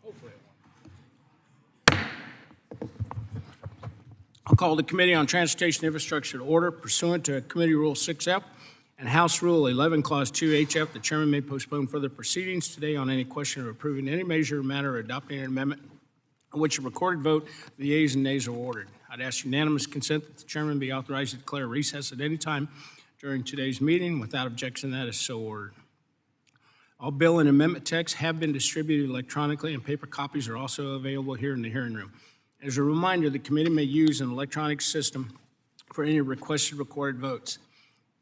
Hopefully it won't. I'll call the Committee on Transportation Infrastructure to order pursuant to Committee Rule 6F and House Rule 11, Clause 2HF. The chairman may postpone further proceedings today on any question of approving any measure or matter or adopting an amendment on which a recorded vote of the yeas and nays are ordered. I'd ask unanimous consent that the chairman be authorized to declare recess at any time during today's meeting. Without objection, that is so ordered. All bill and amendment texts have been distributed electronically, and paper copies are also available here in the hearing room. As a reminder, the committee may use an electronic system for any requested recorded votes.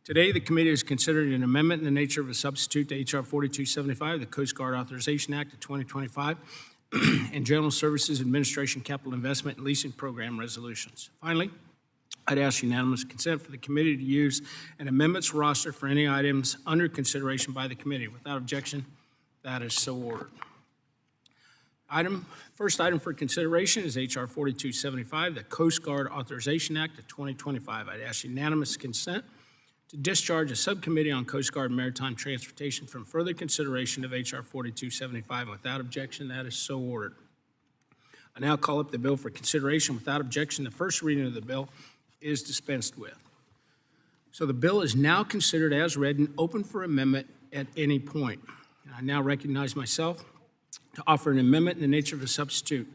Today, the committee has considered an amendment in the nature of a substitute to H.R. 4275, the Coast Guard Authorization Act of 2025, and General Services Administration Capital Investment and Leasing Program resolutions. Finally, I'd ask unanimous consent for the committee to use an amendments roster for any items under consideration by the committee. Without objection, that is so ordered. First item for consideration is H.R. 4275, the Coast Guard Authorization Act of 2025. I'd ask unanimous consent to discharge a subcommittee on Coast Guard Maritime Transportation from further consideration of H.R. 4275. Without objection, that is so ordered. I now call up the bill for consideration. Without objection, the first reading of the bill is dispensed with. So the bill is now considered as read and open for amendment at any point. And I now recognize myself to offer an amendment in the nature of a substitute.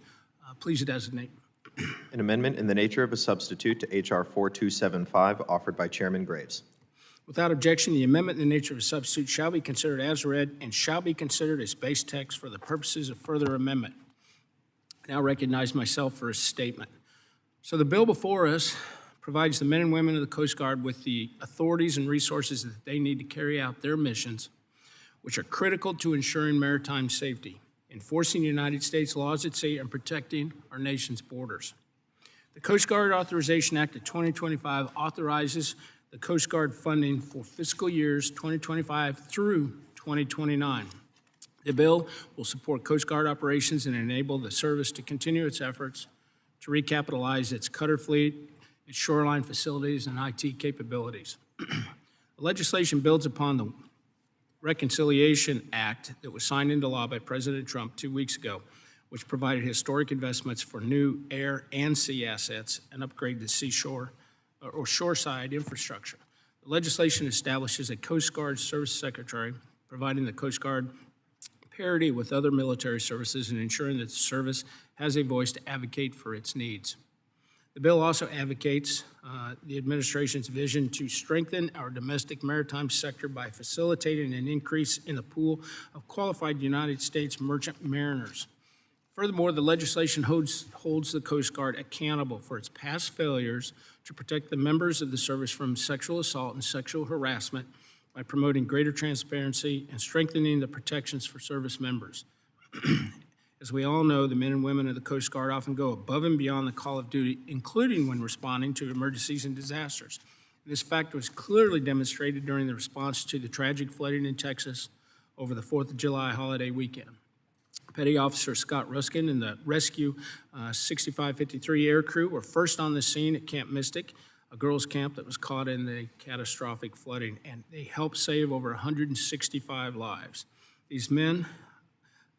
Please designate. An amendment in the nature of a substitute to H.R. 4275 offered by Chairman Graves. Without objection, the amendment in the nature of a substitute shall be considered as read and shall be considered as base text for the purposes of further amendment. I now recognize myself for a statement. So the bill before us provides the men and women of the Coast Guard with the authorities and resources that they need to carry out their missions, which are critical to ensuring maritime safety, enforcing United States laws at sea, and protecting our nation's borders. The Coast Guard Authorization Act of 2025 authorizes the Coast Guard funding for fiscal years 2025 through 2029. The bill will support Coast Guard operations and enable the service to continue its efforts to recapitalize its cutter fleet, its shoreline facilities, and IT capabilities. The legislation builds upon the Reconciliation Act that was signed into law by President Trump 2 weeks ago, which provided historic investments for new air and sea assets and upgrade the seashore or shoreside infrastructure. The legislation establishes a Coast Guard Service Secretary, providing the Coast Guard parity with other military services and ensuring that the service has a voice to advocate for its needs. The bill also advocates the administration's vision to strengthen our domestic maritime sector by facilitating an increase in the pool of qualified United States merchant mariners. Furthermore, the legislation holds the Coast Guard accountable for its past failures to protect the members of the service from sexual assault and sexual harassment by promoting greater transparency and strengthening the protections for service members. As we all know, the men and women of the Coast Guard often go above and beyond the call of duty, including when responding to emergencies and disasters. This fact was clearly demonstrated during the response to the tragic flooding in Texas over the 4th of July holiday weekend. Petty Officer Scott Ruskin and the Rescue 6553 air crew were first on the scene at Camp Mystic, a girls' camp that was caught in the catastrophic flooding, and they helped save over 165 lives. These men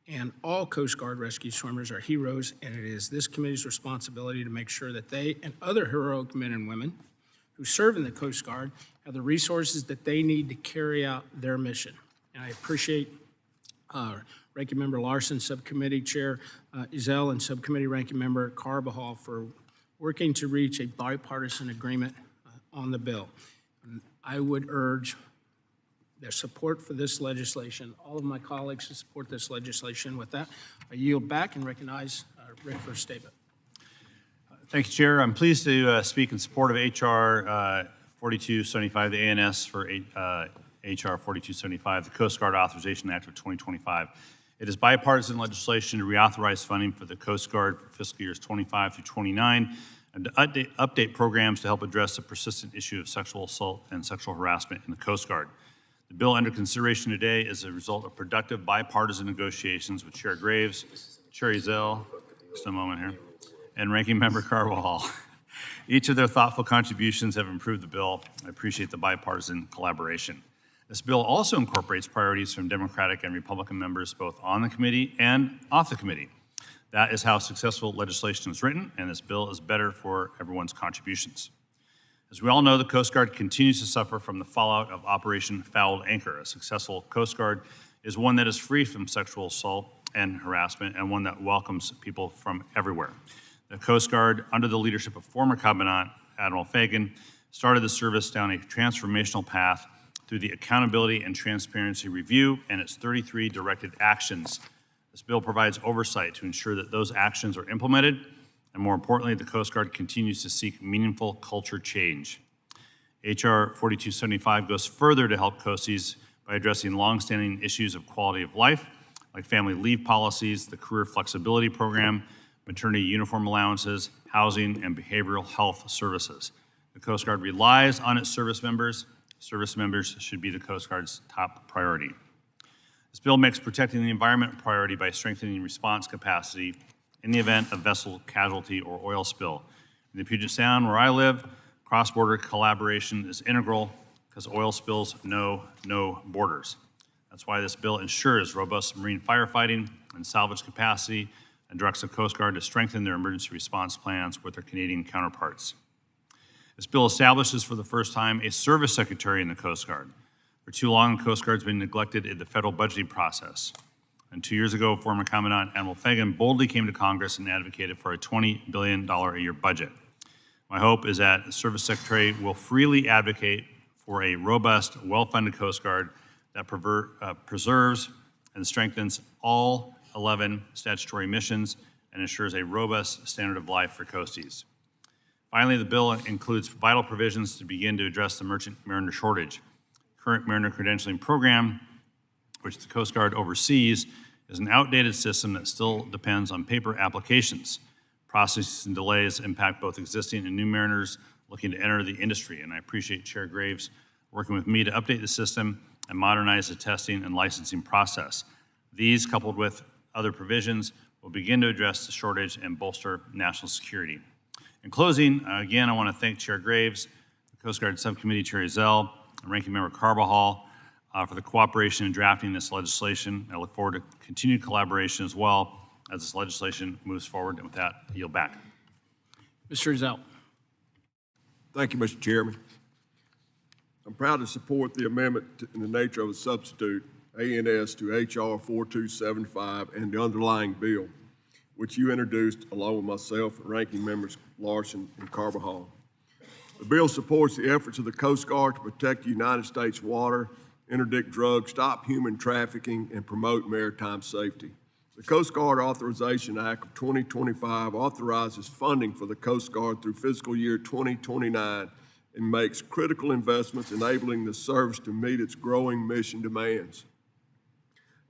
and all Coast Guard rescue swimmers are heroes, and it is this committee's responsibility to make sure that they and other heroic men and women who serve in the Coast Guard have the resources that they need to carry out their mission. And I appreciate Ranking Member Larson, Subcommittee Chair Ezell, and Subcommittee Ranking Member Carbajal for working to reach a bipartisan agreement on the bill. And I would urge their support for this legislation, all of my colleagues to support this legislation. With that, I yield back and recognize Rick for a statement. Thank you, Chair. I'm pleased to speak in support of H.R. 4275, the ANS for H.R. 4275, the Coast Guard Authorization Act of 2025. It is bipartisan legislation to reauthorize funding for the Coast Guard for fiscal years 25 through 29 and to update programs to help address the persistent issue of sexual assault and sexual harassment in the Coast Guard. The bill under consideration today is a result of productive bipartisan negotiations with Chair Graves, Chair Ezell, just a moment here, and Ranking Member Carbajal. Each of their thoughtful contributions have improved the bill. I appreciate the bipartisan collaboration. This bill also incorporates priorities from Democratic and Republican members both on the committee and off the committee. That is how successful legislation is written, and this bill is better for everyone's contributions. As we all know, the Coast Guard continues to suffer from the fallout of Operation Fouled Anchor. A successful Coast Guard is one that is free from sexual assault and harassment, and one that welcomes people from everywhere. The Coast Guard, under the leadership of former Commandant Admiral Fagan, started the service down a transformational path through the Accountability and Transparency Review and its 33 directed actions. This bill provides oversight to ensure that those actions are implemented, and more importantly, the Coast Guard continues to seek meaningful culture change. H.R. 4275 goes further to help coasties by addressing longstanding issues of quality of life, like family leave policies, the career flexibility program, maternity uniform allowances, housing, and behavioral health services. The Coast Guard relies on its service members. Service members should be the Coast Guard's top priority. This bill makes protecting the environment a priority by strengthening response capacity in the event of vessel casualty or oil spill. In the Puget Sound, where I live, cross-border collaboration is integral because oil spills know no borders. That's why this bill ensures robust marine firefighting and salvage capacity and directs the Coast Guard to strengthen their emergency response plans with their Canadian counterparts. This bill establishes for the first time a service secretary in the Coast Guard. For too long, the Coast Guard's been neglected in the federal budgeting process. And 2 years ago, former Commandant Admiral Fagan boldly came to Congress and advocated for a $20 billion a year budget. My hope is that the service secretary will freely advocate for a robust, well-funded Coast Guard that preserves and strengthens all 11 statutory missions and ensures a robust standard of life for coasties. Finally, the bill includes vital provisions to begin to address the merchant mariner shortage. Current mariner credentialing program, which the Coast Guard oversees, is an outdated system that still depends on paper applications. Processes and delays impact both existing and new mariners looking to enter the industry, and I appreciate Chair Graves working with me to update the system and modernize the testing and licensing process. These, coupled with other provisions, will begin to address the shortage and bolster national security. In closing, again, I want to thank Chair Graves, the Coast Guard Subcommittee Chair Zell, and Ranking Member Carbajal for the cooperation in drafting this legislation. I look forward to continued collaboration as well as this legislation moves forward. And with that, I yield back. Mr. Zell. Thank you, Mr. Chairman. I'm proud to support the amendment in the nature of a substitute, ANS, to H.R. 4275 and the underlying bill, which you introduced along with myself and Ranking Members Larson and Carbajal. The bill supports the efforts of the Coast Guard to protect the United States water, interdict drugs, stop human trafficking, and promote maritime safety. The Coast Guard Authorization Act of 2025 authorizes funding for the Coast Guard through fiscal year 2029 and makes critical investments enabling the service to meet its growing mission demands.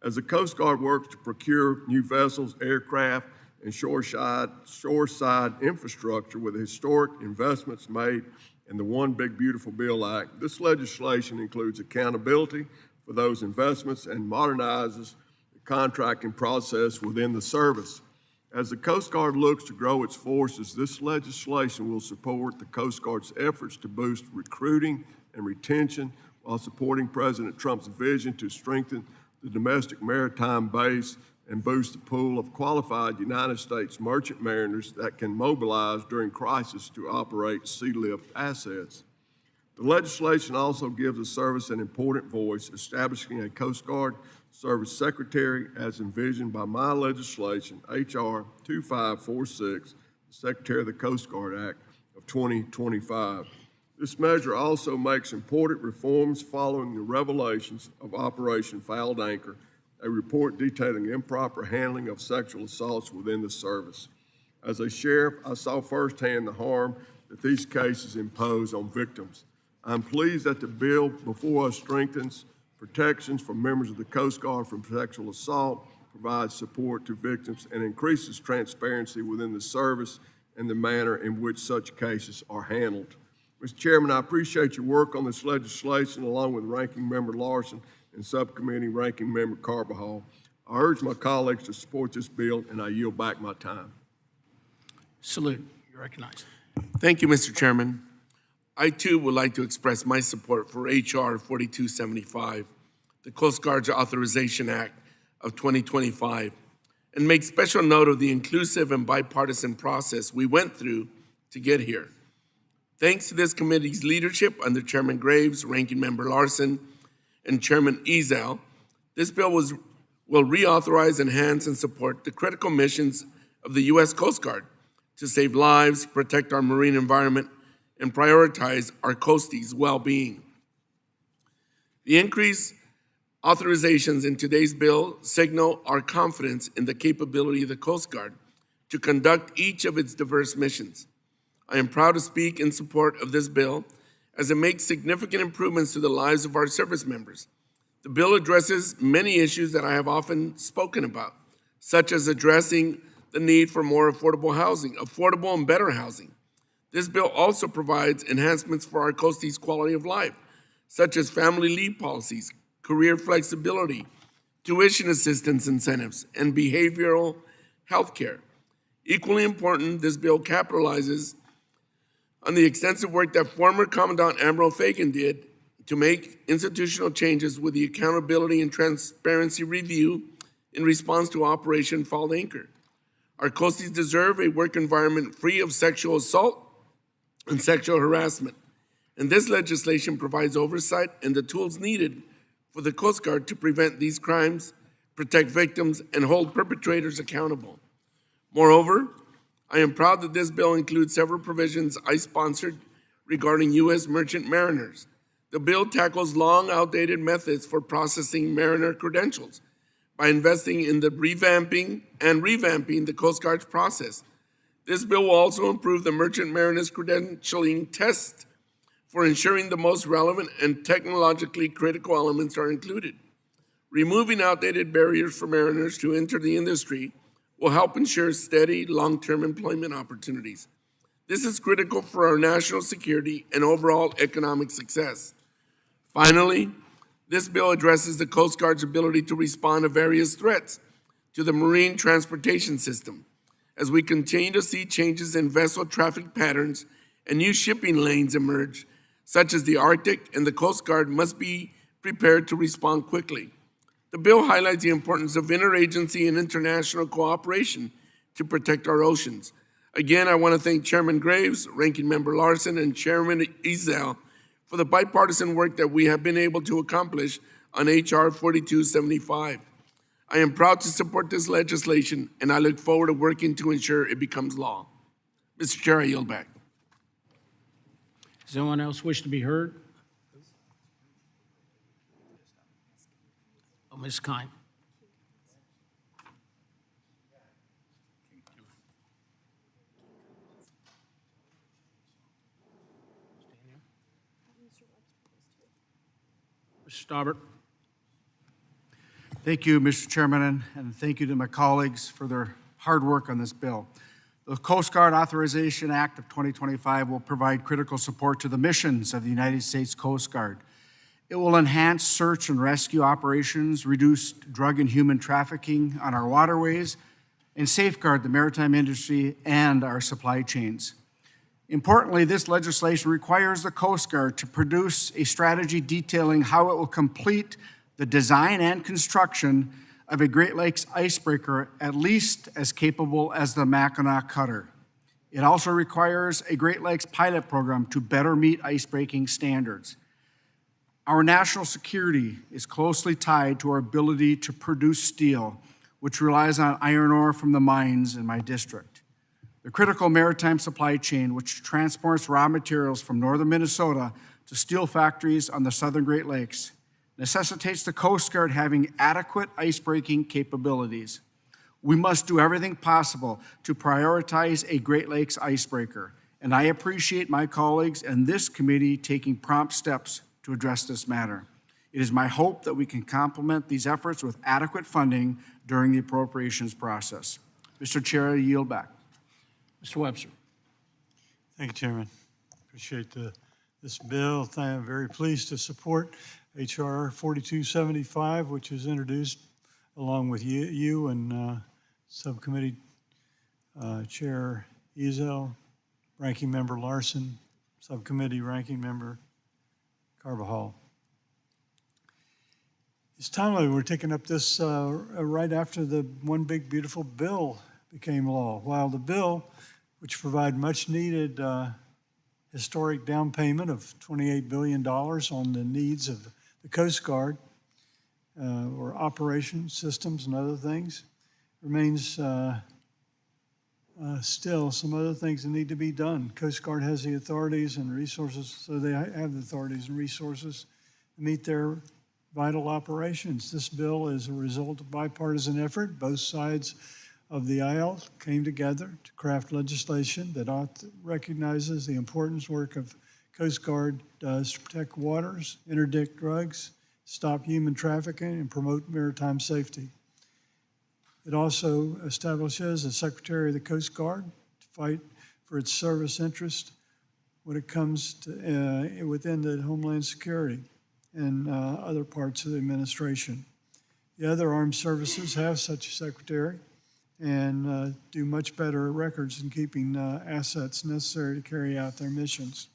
As the Coast Guard works to procure new vessels, aircraft, and shoreside infrastructure with the historic investments made in the One Big Beautiful Bill Act, this legislation includes accountability for those investments and modernizes the contracting process within the service. As the Coast Guard looks to grow its forces, this legislation will support the Coast Guard's efforts to boost recruiting and retention while supporting President Trump's vision to strengthen the domestic maritime base and boost the pool of qualified United States merchant mariners that can mobilize during crisis to operate sea lift assets. The legislation also gives the service an important voice, establishing a Coast Guard Service Secretary as envisioned by my legislation, H.R. 2546, the Secretary of the Coast Guard Act of 2025. This measure also makes important reforms following the revelations of Operation Fouled Anchor, a report detailing improper handling of sexual assaults within the service. As a sheriff, I saw firsthand the harm that these cases impose on victims. I'm pleased that the bill before us strengthens protections for members of the Coast Guard from sexual assault, provides support to victims, and increases transparency within the service and the manner in which such cases are handled. Mr. Chairman, I appreciate your work on this legislation along with Ranking Member Larson and Subcommittee Ranking Member Carbajal. I urge my colleagues to support this bill, and I yield back my time. Salute. You're recognized. Thank you, Mr. Chairman. I, too, would like to express my support for H.R. 4275, the Coast Guard's Authorization Act of 2025. and make special note of the inclusive and bipartisan process we went through to get here. Thanks to this committee's leadership under Chairman Graves, Ranking Member Larson, and Chairman Ezell, this bill will reauthorize, enhance, and support the critical missions of the U.S. Coast Guard to save lives, protect our marine environment, and prioritize our coasties' well-being. The increased authorizations in today's bill signal our confidence in the capability of the Coast Guard to conduct each of its diverse missions. I am proud to speak in support of this bill as it makes significant improvements to the lives of our service members. The bill addresses many issues that I have often spoken about, such as addressing the need for more affordable housing, affordable and better housing. This bill also provides enhancements for our coasties' quality of life, such as family leave policies, career flexibility, tuition assistance incentives, and behavioral health care. Equally important, this bill capitalizes on the extensive work that former Commandant Admiral Fagan did to make institutional changes with the Accountability and Transparency Review in response to Operation Fall Anchor. Our coasties deserve a work environment free of sexual assault and sexual harassment, and this legislation provides oversight and the tools needed for the Coast Guard to prevent these crimes, protect victims, and hold perpetrators accountable. Moreover, I am proud that this bill includes several provisions I sponsored regarding U.S. merchant mariners. The bill tackles long outdated methods for processing mariner credentials by investing in the revamping the Coast Guard's process. This bill will also improve the merchant mariner's credentialing test for ensuring the most relevant and technologically critical elements are included. Removing outdated barriers for mariners to enter the industry will help ensure steady, long-term employment opportunities. This is critical for our national security and overall economic success. Finally, this bill addresses the Coast Guard's ability to respond to various threats to the marine transportation system. As we continue to see changes in vessel traffic patterns and new shipping lanes emerge, such as the Arctic, and the Coast Guard must be prepared to respond quickly. The bill highlights the importance of interagency and international cooperation to protect our oceans. Again, I want to thank Chairman Graves, Ranking Member Larson, and Chairman Ezell for the bipartisan work that we have been able to accomplish on H.R. 4275. I am proud to support this legislation, and I look forward to working to ensure it becomes law. Mr. Chair, I yield back. Does anyone else wish to be heard? Oh, Ms. Kine. Mr. Staubert. Thank you, Mr. Chairman, and thank you to my colleagues for their hard work on this bill. The Coast Guard Authorization Act of 2025 will provide critical support to the missions of the United States Coast Guard. It will enhance search and rescue operations, reduce drug and human trafficking on our waterways, and safeguard the maritime industry and our supply chains. Importantly, this legislation requires the Coast Guard to produce a strategy detailing how it will complete the design and construction of a Great Lakes icebreaker at least as capable as the Mackinac Cutter. It also requires a Great Lakes pilot program to better meet icebreaking standards. Our national security is closely tied to our ability to produce steel, which relies on iron ore from the mines in my district. The critical maritime supply chain, which transports raw materials from northern Minnesota to steel factories on the southern Great Lakes, necessitates the Coast Guard having adequate icebreaking capabilities. We must do everything possible to prioritize a Great Lakes icebreaker, and I appreciate my colleagues and this committee taking prompt steps to address this matter. It is my hope that we can complement these efforts with adequate funding during the appropriations process. Mr. Chair, I yield back. Mr. Webster. Thank you, Chairman. Appreciate this bill. I'm very pleased to support H.R. 4275, which was introduced along with you and Subcommittee Chair Ezell, Ranking Member Larson, Subcommittee Ranking Member Carbajal. It's timely we're taking up this right after the One Big Beautiful Bill became law. While the bill, which provided much-needed historic down payment of $28 billion on the needs of the Coast Guard or operation systems and other things, remains still some other things that need to be done. Coast Guard has the authorities and resources, so they have the authorities and resources to meet their vital operations. This bill is a result of bipartisan effort. Both sides of the aisle came together to craft legislation that recognizes the important work of Coast Guard does to protect waters, interdict drugs, stop human trafficking, and promote maritime safety. It also establishes a Secretary of the Coast Guard to fight for its service interest when it comes to within the Homeland Security and other parts of the administration. The other armed services have such a secretary and do much better records in keeping assets necessary to carry out their missions.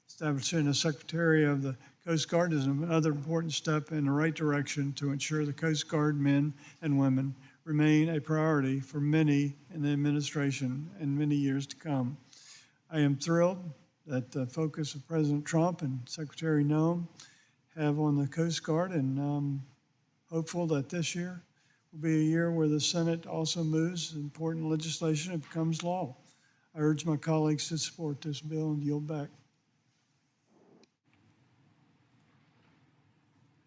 Establishing a Secretary of the Coast Guard is another important step in the right direction to ensure the Coast Guard men and women remain a priority for many in the administration and many years to come. I am thrilled that the focus of President Trump and Secretary Noem have on the Coast Guard, and hopeful that this year will be a year where the Senate also moves important legislation and becomes law. I urge my colleagues to support this bill and yield back.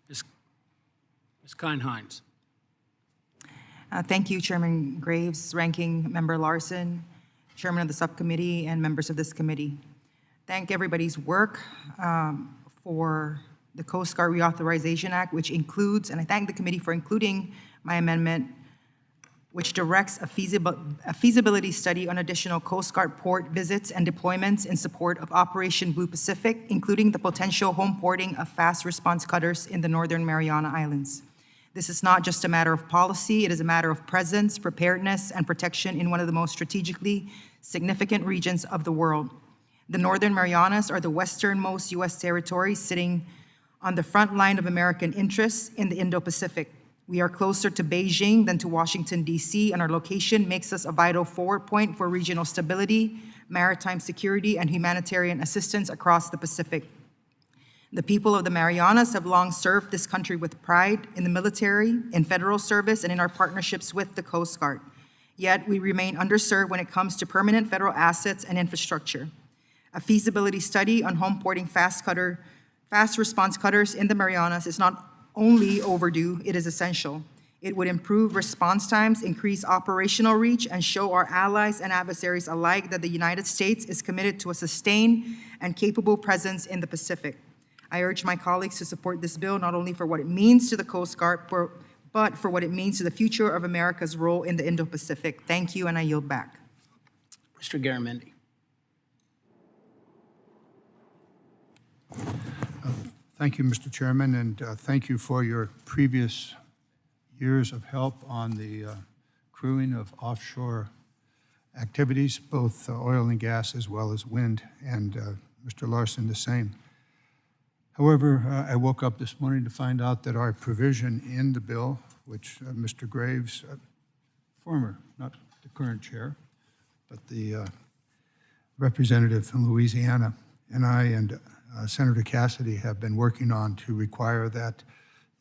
Ms. Kine-Hines. Thank you, Chairman Graves, Ranking Member Larson, Chairman of the subcommittee, and members of this committee. Thank everybody's work for the Coast Guard Reauthorization Act, which includes, and I thank the committee for including my amendment, which directs a feasibility study on additional Coast Guard port visits and deployments in support of Operation Blue Pacific, including the potential home porting of fast response cutters in the Northern Mariana Islands. This is not just a matter of policy, it is a matter of presence, preparedness, and protection in one of the most strategically significant regions of the world. The Northern Marianas are the westernmost U.S. territories sitting on the front line of American interests in the Indo-Pacific. We are closer to Beijing than to Washington, D.C., and our location makes us a vital forward point for regional stability, maritime security, and humanitarian assistance across the Pacific. The people of the Marianas have long served this country with pride in the military, in federal service, and in our partnerships with the Coast Guard. Yet we remain underserved when it comes to permanent federal assets and infrastructure. A feasibility study on home porting fast response cutters in the Marianas is not only overdue, it is essential. It would improve response times, increase operational reach, and show our allies and adversaries alike that the United States is committed to a sustained and capable presence in the Pacific. I urge my colleagues to support this bill not only for what it means to the Coast Guard, but for what it means to the future of America's role in the Indo-Pacific. Thank you, and I yield back. Mr. Garamendi. Thank you, Mr. Chairman, and thank you for your previous years of help on the crewing of offshore activities, both oil and gas as well as wind, and Mr. Larson the same. However, I woke up this morning to find out that our provision in the bill, which Mr. Graves, former, not the current chair, but the representative from Louisiana, and I and Senator Cassidy have been working on to require that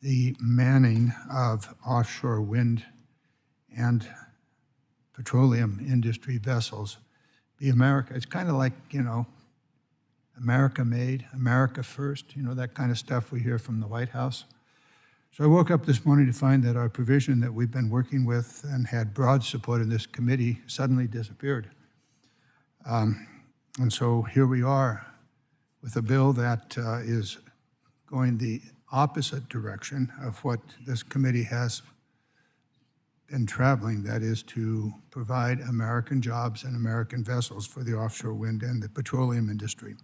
the manning of offshore wind and petroleum industry vessels be America. It's kind of like, America made, America first, that kind of stuff we hear from the White House. So I woke up this morning to find that our provision that we've been working with and had broad support in this committee suddenly disappeared. And so here we are with a bill that is going the opposite direction of what this committee has been traveling, that is to provide American jobs and American vessels for the offshore wind and the petroleum industry.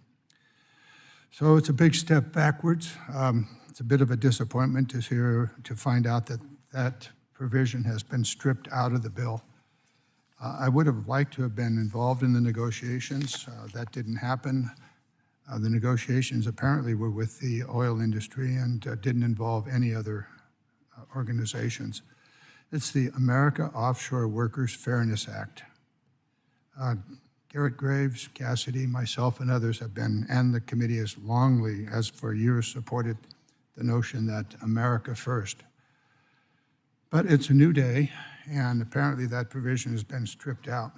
So it's a big step backwards. It's a bit of a disappointment to find out that that provision has been stripped out of the bill. I would have liked to have been involved in the negotiations. That didn't happen. The negotiations apparently were with the oil industry and didn't involve any other organizations. It's the America Offshore Workers Fairness Act. Garrett Graves, Cassidy, myself, and others have been, and the committee has longly, as for years, supported the notion that America first. But it's a new day, and apparently that provision has been stripped out.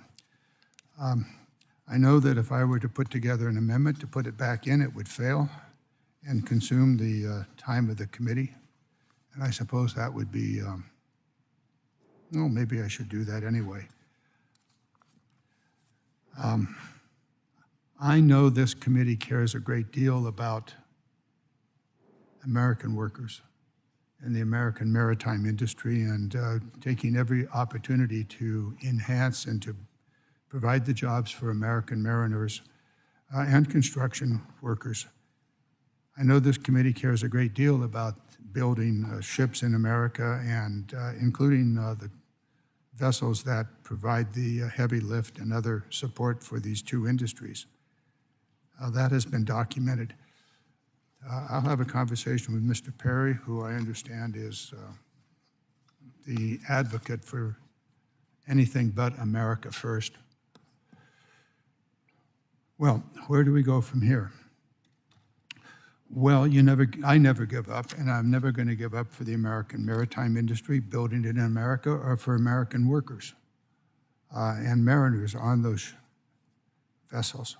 I know that if I were to put together an amendment to put it back in, it would fail and consume the time of the committee. And I suppose that would be, well, maybe I should do that anyway. I know this committee cares a great deal about American workers and the American maritime industry, and taking every opportunity to enhance and to provide the jobs for American mariners and construction workers. I know this committee cares a great deal about building ships in America, and including the vessels that provide the heavy lift and other support for these two industries. That has been documented. I'll have a conversation with Mr. Perry, who I understand is the advocate for anything but America first. Well, where do we go from here? Well, I never give up, and I'm never going to give up for the American maritime industry, building it in America, or for American workers and mariners on those vessels.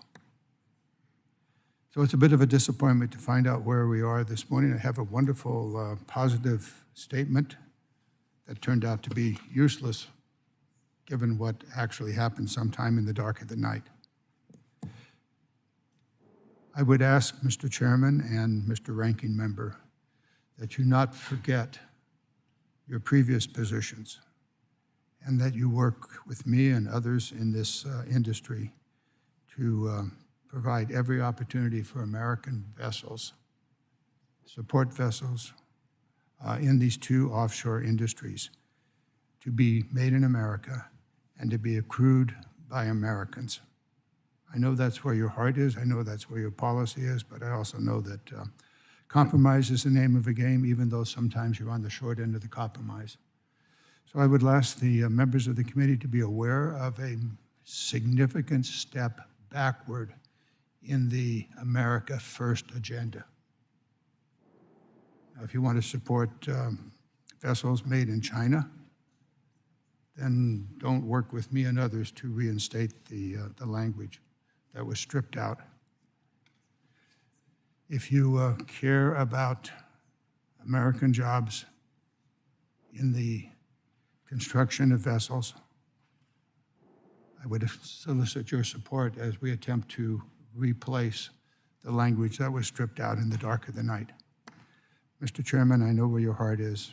So it's a bit of a disappointment to find out where we are this morning. I have a wonderful, positive statement that turned out to be useless, given what actually happened sometime in the dark of the night. I would ask Mr. Chairman and Mr. Ranking Member that you not forget your previous positions, and that you work with me and others in this industry to provide every opportunity for American vessels, support vessels in these two offshore industries to be made in America and to be accrued by Americans. I know that's where your heart is. I know that's where your policy is, but I also know that compromise is the name of the game, even though sometimes you're on the short end of the compromise. So I would ask the members of the committee to be aware of a significant step backward in the America First agenda. Now, if you want to support vessels made in China, then don't work with me and others to reinstate the language that was stripped out. If you care about American jobs in the construction of vessels, I would solicit your support as we attempt to replace the language that was stripped out in the dark of the night. Mr. Chairman, I know where your heart is.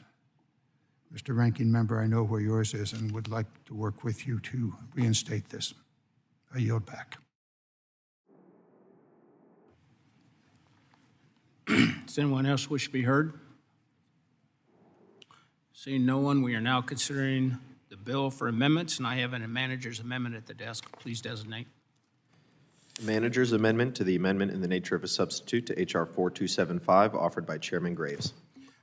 Mr. Ranking Member, I know where yours is, and would like to work with you to reinstate this. I yield back. Does anyone else wish to be heard? Seeing no one, we are now considering the bill for amendments, and I have a manager's amendment at the desk. Please designate. Manager's amendment to the amendment in the nature of a substitute to H.R. 4275, offered by Chairman Graves.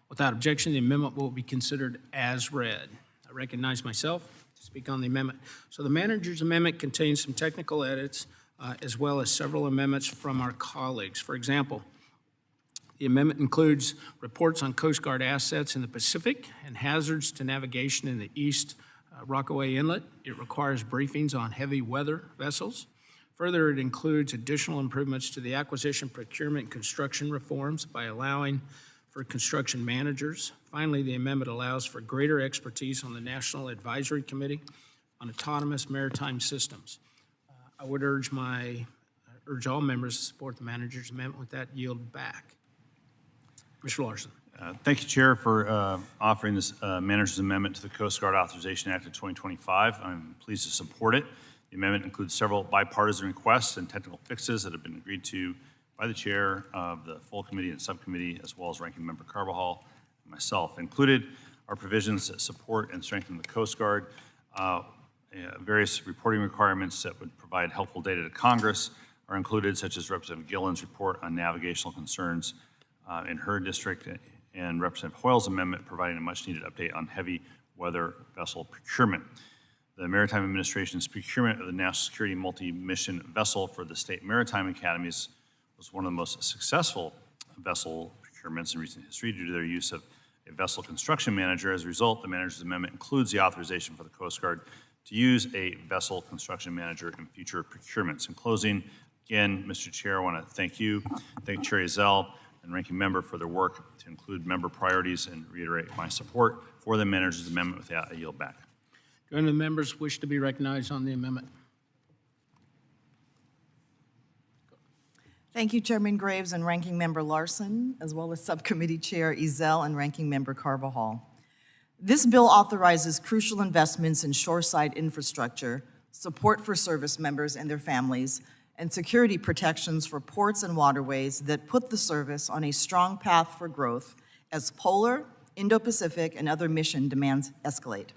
Without objection, the amendment will be considered as read. I recognize myself to speak on the amendment. So the manager's amendment contains some technical edits as well as several amendments from our colleagues. For example, the amendment includes reports on Coast Guard assets in the Pacific and hazards to navigation in the East Rockaway Inlet. It requires briefings on heavy weather vessels. Further, it includes additional improvements to the acquisition, procurement, and construction reforms by allowing for construction managers. Finally, the amendment allows for greater expertise on the National Advisory Committee on Autonomous Maritime Systems. I would urge all members to support the manager's amendment. With that, yield back. Mr. Larson. Thank you, Chair, for offering this manager's amendment to the Coast Guard Authorization Act of 2025. I'm pleased to support it. The amendment includes several bipartisan requests and technical fixes that have been agreed to by the chair of the full committee and subcommittee, as well as Ranking Member Carbajal and myself. Included are provisions that support and strengthen the Coast Guard, various reporting requirements that would provide helpful data to Congress are included, such as Representative Gillen's report on navigational concerns in her district and Representative Hoyle's amendment providing a much-needed update on heavy weather vessel procurement. The Maritime Administration's procurement of the National Security Multi-Mission Vessel for the State Maritime Academies was one of the most successful vessel procurements in recent history due to their use of a vessel construction manager. As a result, the manager's amendment includes the authorization for the Coast Guard to use a vessel construction manager in future procurements. In closing, again, Mr. Chair, I want to thank you, thank Chair Ezell and Ranking Member for their work to include member priorities and reiterate my support for the manager's amendment. With that, I yield back. Do any of the members wish to be recognized on the amendment? Thank you, Chairman Graves and Ranking Member Larson, as well as Subcommittee Chair Ezell and Ranking Member Carbajal. This bill authorizes crucial investments in shoreside infrastructure, support for service members and their families, and security protections for ports and waterways that put the service on a strong path for growth as polar, Indo-Pacific, and other mission demands escalate.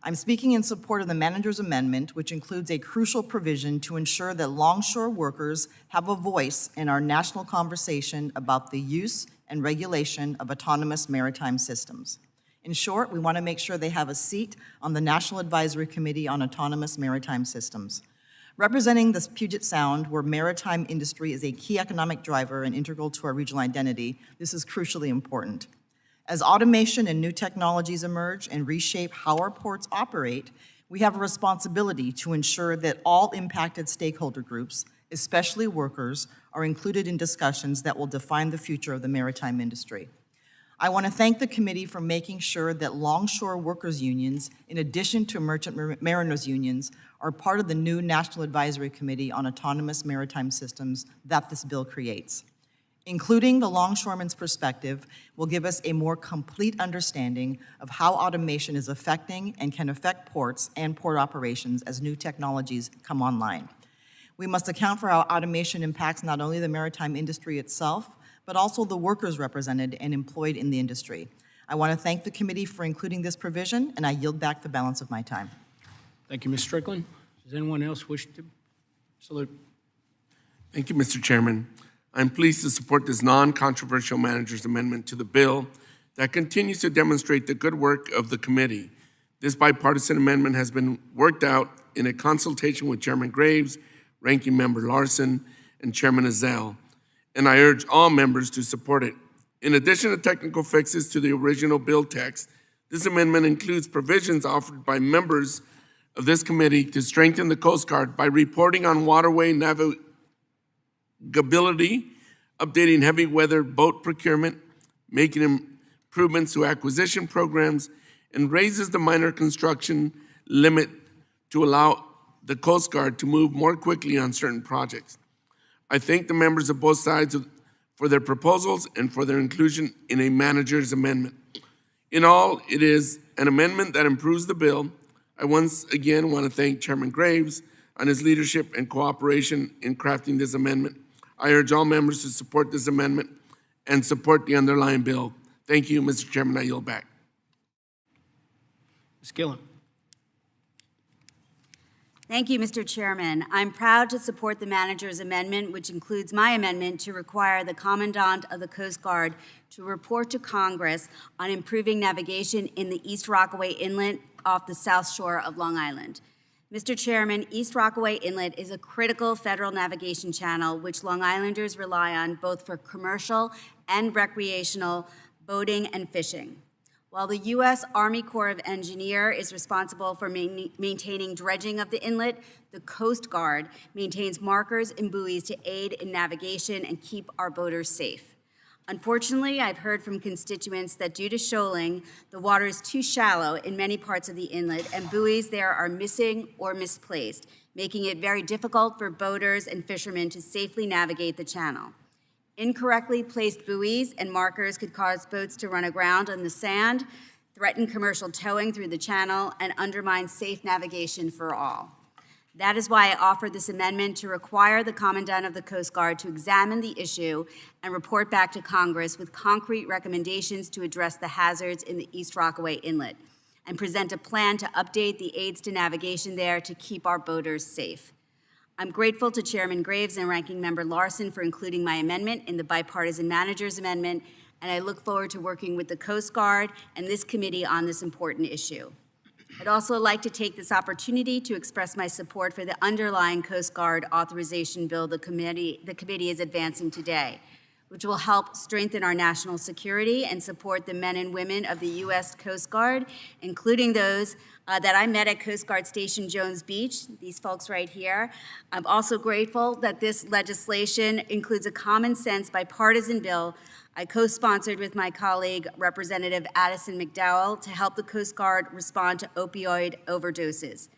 I'm speaking in support of the manager's amendment, which includes a crucial provision to ensure that longshore workers have a voice in our national conversation about the use and regulation of autonomous maritime systems. In short, we want to make sure they have a seat on the National Advisory Committee on Autonomous Maritime Systems. Representing the Puget Sound, where maritime industry is a key economic driver and integral to our regional identity, this is crucially important. As automation and new technologies emerge and reshape how our ports operate, we have a responsibility to ensure that all impacted stakeholder groups, especially workers, are included in discussions that will define the future of the maritime industry. I want to thank the committee for making sure that longshore workers' unions, in addition to merchant mariners' unions, are part of the new National Advisory Committee on Autonomous Maritime Systems that this bill creates. Including the longshoreman's perspective will give us a more complete understanding of how automation is affecting and can affect ports and port operations as new technologies come online. We must account for how automation impacts not only the maritime industry itself, but also the workers represented and employed in the industry. I want to thank the committee for including this provision, and I yield back the balance of my time. Thank you, Ms. Strickland. Does anyone else wish to salute? Thank you, Mr. Chairman. I'm pleased to support this non-controversial manager's amendment to the bill that continues to demonstrate the good work of the committee. This bipartisan amendment has been worked out in a consultation with Chairman Graves, Ranking Member Larson, and Chairman Ezell, and I urge all members to support it. In addition to technical fixes to the original bill text, this amendment includes provisions offered by members of this committee to strengthen the Coast Guard by reporting on waterway navigability, updating heavy weather boat procurement, making improvements to acquisition programs, and raises the minor construction limit to allow the Coast Guard to move more quickly on certain projects. I thank the members of both sides for their proposals and for their inclusion in a manager's amendment. In all, it is an amendment that improves the bill. I once again want to thank Chairman Graves on his leadership and cooperation in crafting this amendment. I urge all members to support this amendment and support the underlying bill. Thank you, Mr. Chairman. I yield back. Ms. Gillen. Thank you, Mr. Chairman. I'm proud to support the manager's amendment, which includes my amendment to require the Commandant of the Coast Guard to report to Congress on improving navigation in the East Rockaway Inlet off the south shore of Long Island. Mr. Chairman, East Rockaway Inlet is a critical federal navigation channel which Long Islanders rely on both for commercial and recreational boating and fishing. While the U.S. Army Corps of Engineers is responsible for maintaining dredging of the inlet, the Coast Guard maintains markers and buoys to aid in navigation and keep our boaters safe. Unfortunately, I've heard from constituents that due to shoaling, the water is too shallow in many parts of the inlet and buoys there are missing or misplaced, making it very difficult for boaters and fishermen to safely navigate the channel. Incorrectly placed buoys and markers could cause boats to run aground on the sand, threaten commercial towing through the channel, and undermine safe navigation for all. That is why I offered this amendment to require the Commandant of the Coast Guard to examine the issue and report back to Congress with concrete recommendations to address the hazards in the East Rockaway Inlet and present a plan to update the aids to navigation there to keep our boaters safe. I'm grateful to Chairman Graves and Ranking Member Larson for including my amendment in the bipartisan manager's amendment, and I look forward to working with the Coast Guard and this committee on this important issue. I'd also like to take this opportunity to express my support for the underlying Coast Guard authorization bill the committee is advancing today, which will help strengthen our national security and support the men and women of the U.S. Coast Guard, including those that I met at Coast Guard Station Jones Beach, these folks right here. I'm also grateful that this legislation includes a common sense bipartisan bill I co-sponsored with my colleague, Representative Addison McDowell, to help the Coast Guard respond to opioid overdoses.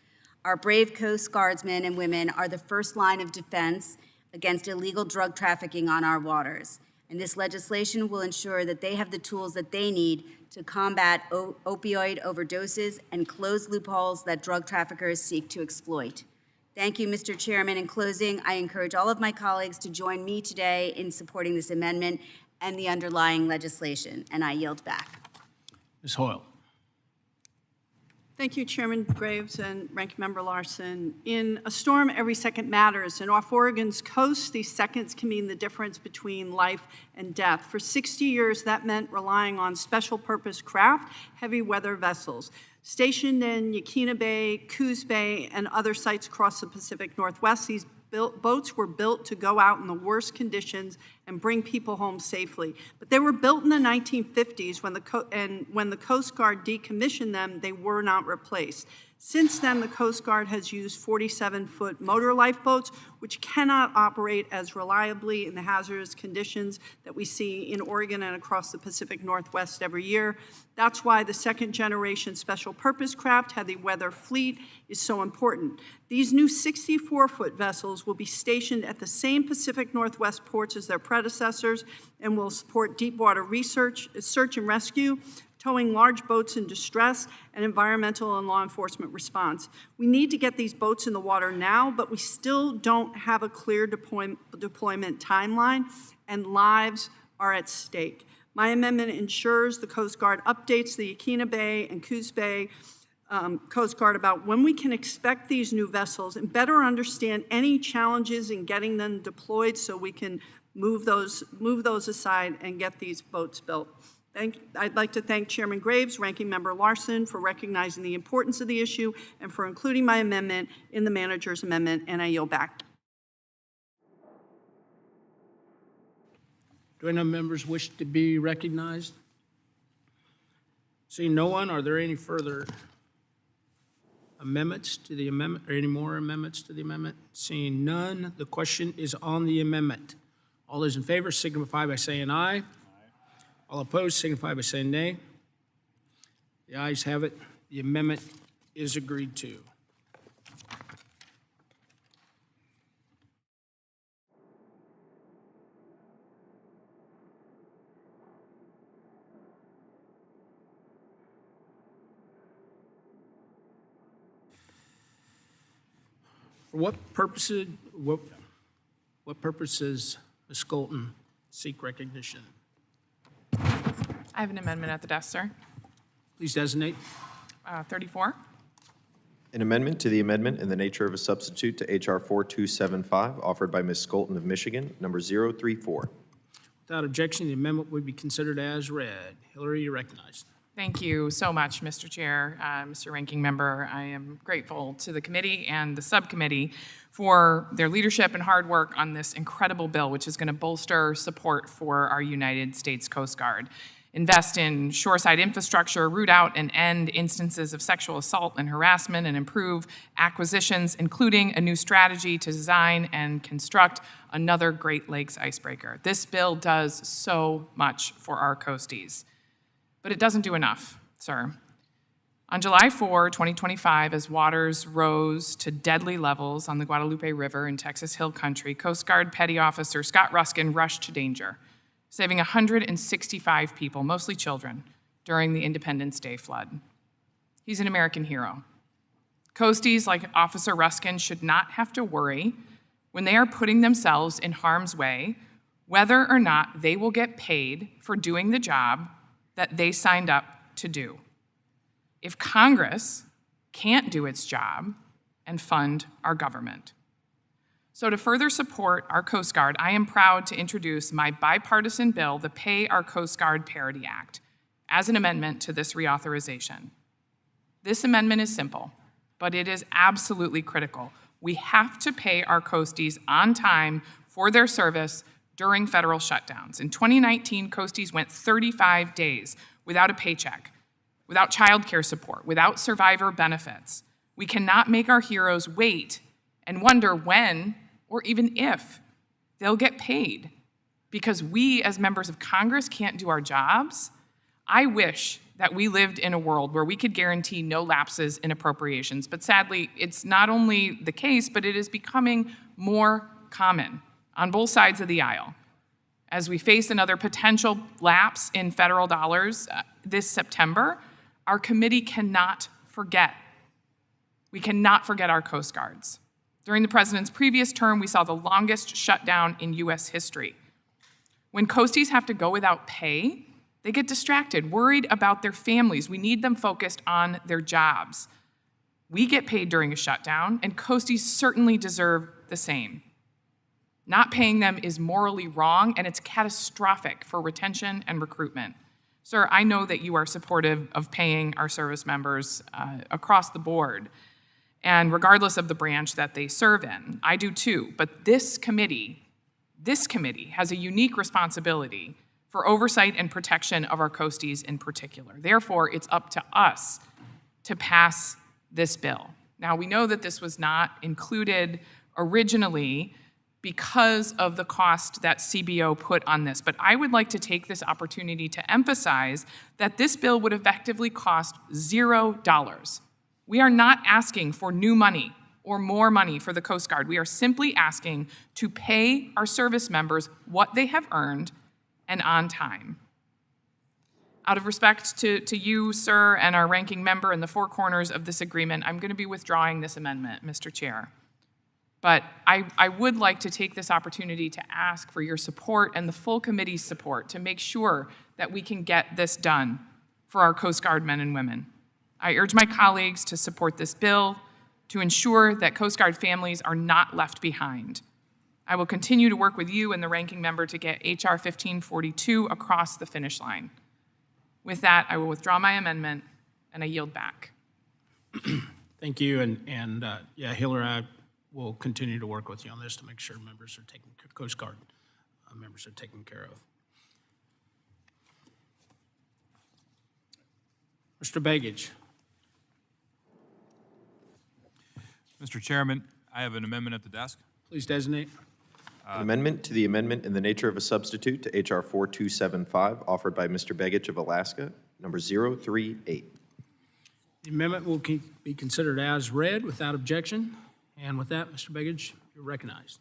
Our brave Coast Guardsmen and women are the first line of defense against illegal drug trafficking on our waters. And this legislation will ensure that they have the tools that they need to combat opioid overdoses and close loopholes that drug traffickers seek to exploit. Thank you, Mr. Chairman. In closing, I encourage all of my colleagues to join me today in supporting this amendment and the underlying legislation, and I yield back. Ms. Hoyle. Thank you, Chairman Graves and Ranking Member Larson. In a storm, every second matters, and off Oregon's coast, these seconds can mean the difference between life and death. For 60 years, that meant relying on special purpose craft, heavy weather vessels. Stationed in Yaquina Bay, Coos Bay, and other sites across the Pacific Northwest, these boats were built to go out in the worst conditions and bring people home safely. But they were built in the 1950s when the Coast Guard decommissioned them, they were not replaced. Since then, the Coast Guard has used 47-foot motor lifeboats, which cannot operate as reliably in the hazardous conditions that we see in Oregon and across the Pacific Northwest every year. That's why the second-generation special purpose craft heavy weather fleet is so important. These new 64-foot vessels will be stationed at the same Pacific Northwest ports as their predecessors and will support deep water research, search and rescue, towing large boats in distress, and environmental and law enforcement response. We need to get these boats in the water now, but we still don't have a clear deployment timeline, and lives are at stake. My amendment ensures the Coast Guard updates the Yaquina Bay and Coos Bay Coast Guard about when we can expect these new vessels and better understand any challenges in getting them deployed so we can move those aside and get these boats built. I'd like to thank Chairman Graves, Ranking Member Larson for recognizing the importance of the issue and for including my amendment in the manager's amendment, and I yield back. Do any members wish to be recognized? Seeing no one, are there any further amendments to the amendment, or any more amendments to the amendment? Seeing none, the question is on the amendment. All those in favor signify by saying aye. All opposed signify by saying nay. The ayes have it. The amendment is agreed to. For what purposes, Ms. Colton, seek recognition? I have an amendment at the desk, sir. Please designate. 34. An amendment to the amendment in the nature of a substitute to H.R. 4275, offered by Ms. Skolton of Michigan, number 034. Without objection, the amendment would be considered as read. Hillary, you're recognized. Thank you so much, Mr. Chair, Mr. Ranking Member. I am grateful to the committee and the subcommittee for their leadership and hard work on this incredible bill, which is going to bolster support for our United States Coast Guard, invest in shoreside infrastructure, root out and end instances of sexual assault and harassment, and improve acquisitions, including a new strategy to design and construct another Great Lakes icebreaker. This bill does so much for our coasties. But it doesn't do enough, sir. On July 4, 2025, as waters rose to deadly levels on the Guadalupe River in Texas Hill Country, Coast Guard Petty Officer Scott Ruskin rushed to danger, saving 165 people, mostly children, during the Independence Day flood. He's an American hero. Coasties like Officer Ruskin should not have to worry when they are putting themselves in harm's way whether or not they will get paid for doing the job that they signed up to do. If Congress can't do its job and fund our government. So to further support our Coast Guard, I am proud to introduce my bipartisan bill, the Pay Our Coast Guard Parity Act, as an amendment to this reauthorization. This amendment is simple, but it is absolutely critical. We have to pay our Coasties on time for their service during federal shutdowns. In 2019, Coasties went 35 days without a paycheck, without childcare support, without survivor benefits. We cannot make our heroes wait and wonder when or even if they'll get paid because we as members of Congress can't do our jobs. I wish that we lived in a world where we could guarantee no lapses in appropriations, but sadly, it's not only the case, but it is becoming more common on both sides of the aisle. As we face another potential lapse in federal dollars this September, our committee cannot forget. We cannot forget our Coast Guards. During the president's previous term, we saw the longest shutdown in U.S. history. When Coasties have to go without pay, they get distracted, worried about their families. We need them focused on their jobs. We get paid during a shutdown, and Coasties certainly deserve the same. Not paying them is morally wrong, and it's catastrophic for retention and recruitment. Sir, I know that you are supportive of paying our service members across the board, and regardless of the branch that they serve in. I do too, but this committee has a unique responsibility for oversight and protection of our Coasties in particular. Therefore, it's up to us to pass this bill. Now, we know that this was not included originally because of the cost that CBO put on this, but I would like to take this opportunity to emphasize that this bill would effectively cost $0. We are not asking for new money or more money for the Coast Guard. We are simply asking to pay our service members what they have earned and on time. Out of respect to you, sir, and our ranking member in the four corners of this agreement, I'm going to be withdrawing this amendment, Mr. Chair. But I would like to take this opportunity to ask for your support and the full committee's support to make sure that we can get this done for our Coast Guard men and women. I urge my colleagues to support this bill to ensure that Coast Guard families are not left behind. I will continue to work with you and the ranking member to get H.R. 1542 across the finish line. With that, I will withdraw my amendment, and I yield back. Thank you, and Hillary, I will continue to work with you on this to make sure members are taken, Coast Guard members are taken care of. Mr. Begich. Mr. Chairman, I have an amendment at the desk. Please designate. An amendment to the amendment in the nature of a substitute to H.R. 4275, offered by Mr. Begich of Alaska, number 038. The amendment will be considered as read without objection. And with that, Mr. Begich, you're recognized.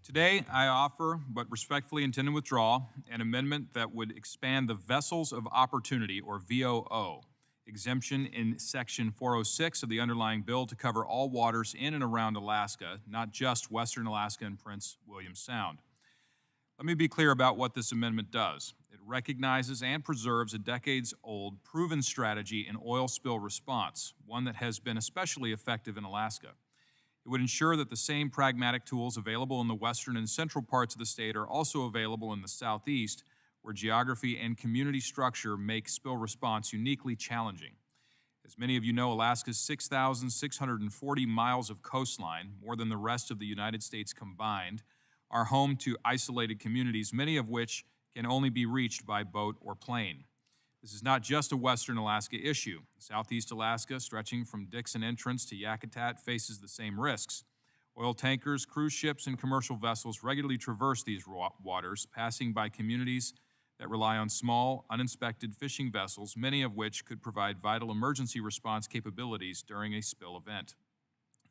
Today, I offer, but respectfully intend to withdraw, an amendment that would expand the Vessels of Opportunity, or VOO, exemption in Section 406 of the underlying bill to cover all waters in and around Alaska, not just Western Alaska and Prince William Sound. Let me be clear about what this amendment does. It recognizes and preserves a decades-old proven strategy in oil spill response, one that has been especially effective in Alaska. It would ensure that the same pragmatic tools available in the western and central parts of the state are also available in the southeast, where geography and community structure make spill response uniquely challenging. As many of you know, Alaska's 6,640 miles of coastline, more than the rest of the United States combined, are home to isolated communities, many of which can only be reached by boat or plane. This is not just a Western Alaska issue. Southeast Alaska, stretching from Dixon Entrance to Yakutat, faces the same risks. Oil tankers, cruise ships, and commercial vessels regularly traverse these waters, passing by communities that rely on small, uninspected fishing vessels, many of which could provide vital emergency response capabilities during a spill event.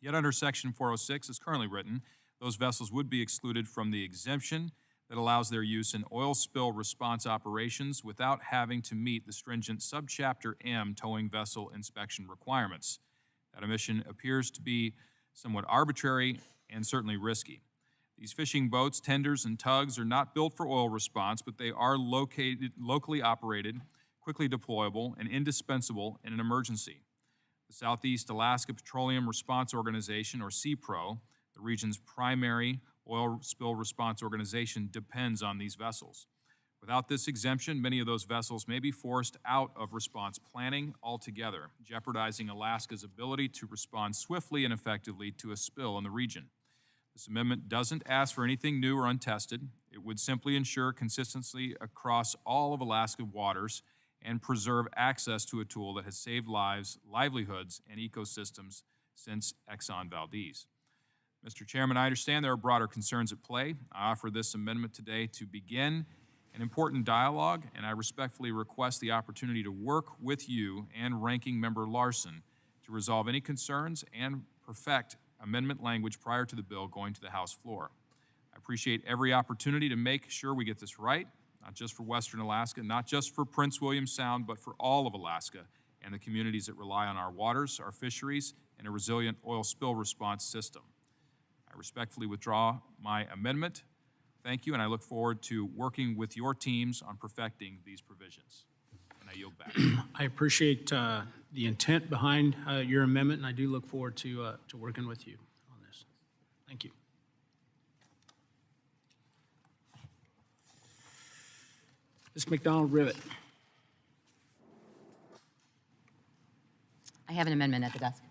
Yet under Section 406, as currently written, those vessels would be excluded from the exemption that allows their use in oil spill response operations without having to meet the stringent Subchapter M towing vessel inspection requirements. That omission appears to be somewhat arbitrary and certainly risky. These fishing boats, tenders, and tugs are not built for oil response, but they are locally operated, quickly deployable, and indispensable in an emergency. The Southeast Alaska Petroleum Response Organization, or CPRO, the The region's primary oil spill response organization depends on these vessels. Without this exemption, many of those vessels may be forced out of response planning altogether, jeopardizing Alaska's ability to respond swiftly and effectively to a spill in the region. This amendment doesn't ask for anything new or untested. It would simply ensure consistency across all of Alaska waters and preserve access to a tool that has saved lives, livelihoods, and ecosystems since Exxon Valdez. Mr. Chairman, I understand there are broader concerns at play. I offer this amendment today to begin an important dialogue, and I respectfully request the opportunity to work with you and Ranking Member Larson to resolve any concerns and perfect amendment language prior to the bill going to the House floor. I appreciate every opportunity to make sure we get this right, not just for Western Alaska, not just for Prince William Sound, but for all of Alaska and the communities that rely on our waters, our fisheries, and a resilient oil spill response system. I respectfully withdraw my amendment. Thank you, and I look forward to working with your teams on perfecting these provisions. And I yield back. I appreciate the intent behind your amendment, and I do look forward to working with you on this. Thank you. Ms. McDonald-Rivet. I have an amendment at the desk.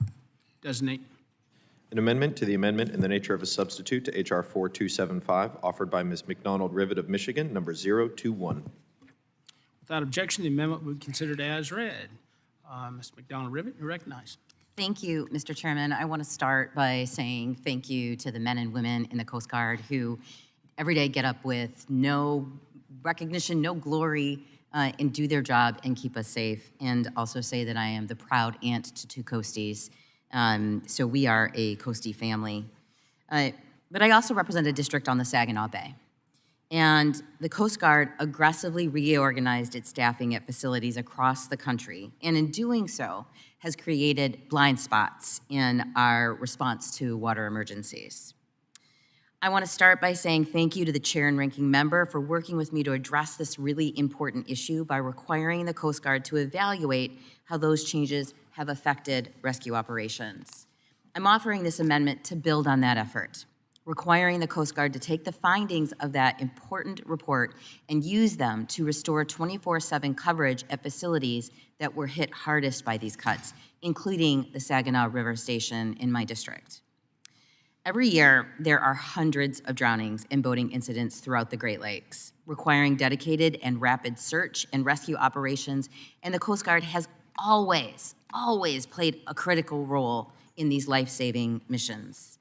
Designate. An amendment to the amendment in the nature of a substitute to H.R. 4275, offered by Ms. McDonald-Rivet of Michigan, number 021. Without objection, the amendment will be considered as read. Ms. McDonald-Rivet, you're recognized. Thank you, Mr. Chairman. I want to start by saying thank you to the men and women in the Coast Guard who every day get up with no recognition, no glory, and do their job and keep us safe. And also say that I am the proud aunt to two Coasties. So we are a Coastie family. But I also represent a district on the Saginaw Bay. And the Coast Guard aggressively reorganized its staffing at facilities across the country, and in doing so, has created blind spots in our response to water emergencies. I want to start by saying thank you to the chair and ranking member for working with me to address this really important issue by requiring the Coast Guard to evaluate how those changes have affected rescue operations. I'm offering this amendment to build on that effort, requiring the Coast Guard to take the findings of that important report and use them to restore 24/7 coverage at facilities that were hit hardest by these cuts, including the Saginaw River Station in my district. Every year, there are hundreds of drownings and boating incidents throughout the Great Lakes, requiring dedicated and rapid search and rescue operations, and the Coast Guard has always played a critical role in these life-saving missions.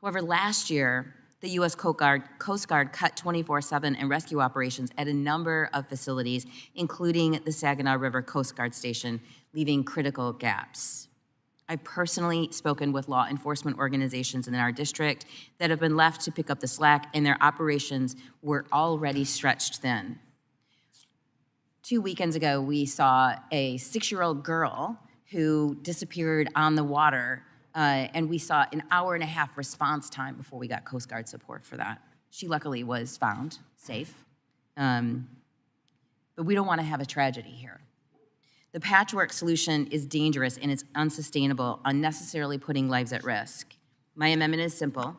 However, last year, the U.S. Coast Guard cut 24/7 and rescue operations at a number of facilities, including the Saginaw River Coast Guard Station, leaving critical gaps. I've personally spoken with law enforcement organizations in our district that have been left to pick up the slack, and their operations were already stretched thin. 2 weekends ago, we saw a 6-year-old girl who disappeared on the water, and we saw an hour-and-a-half response time before we got Coast Guard support for that. She luckily was found safe, but we don't want to have a tragedy here. The patchwork solution is dangerous and it's unsustainable, unnecessarily putting lives at risk. My amendment is simple.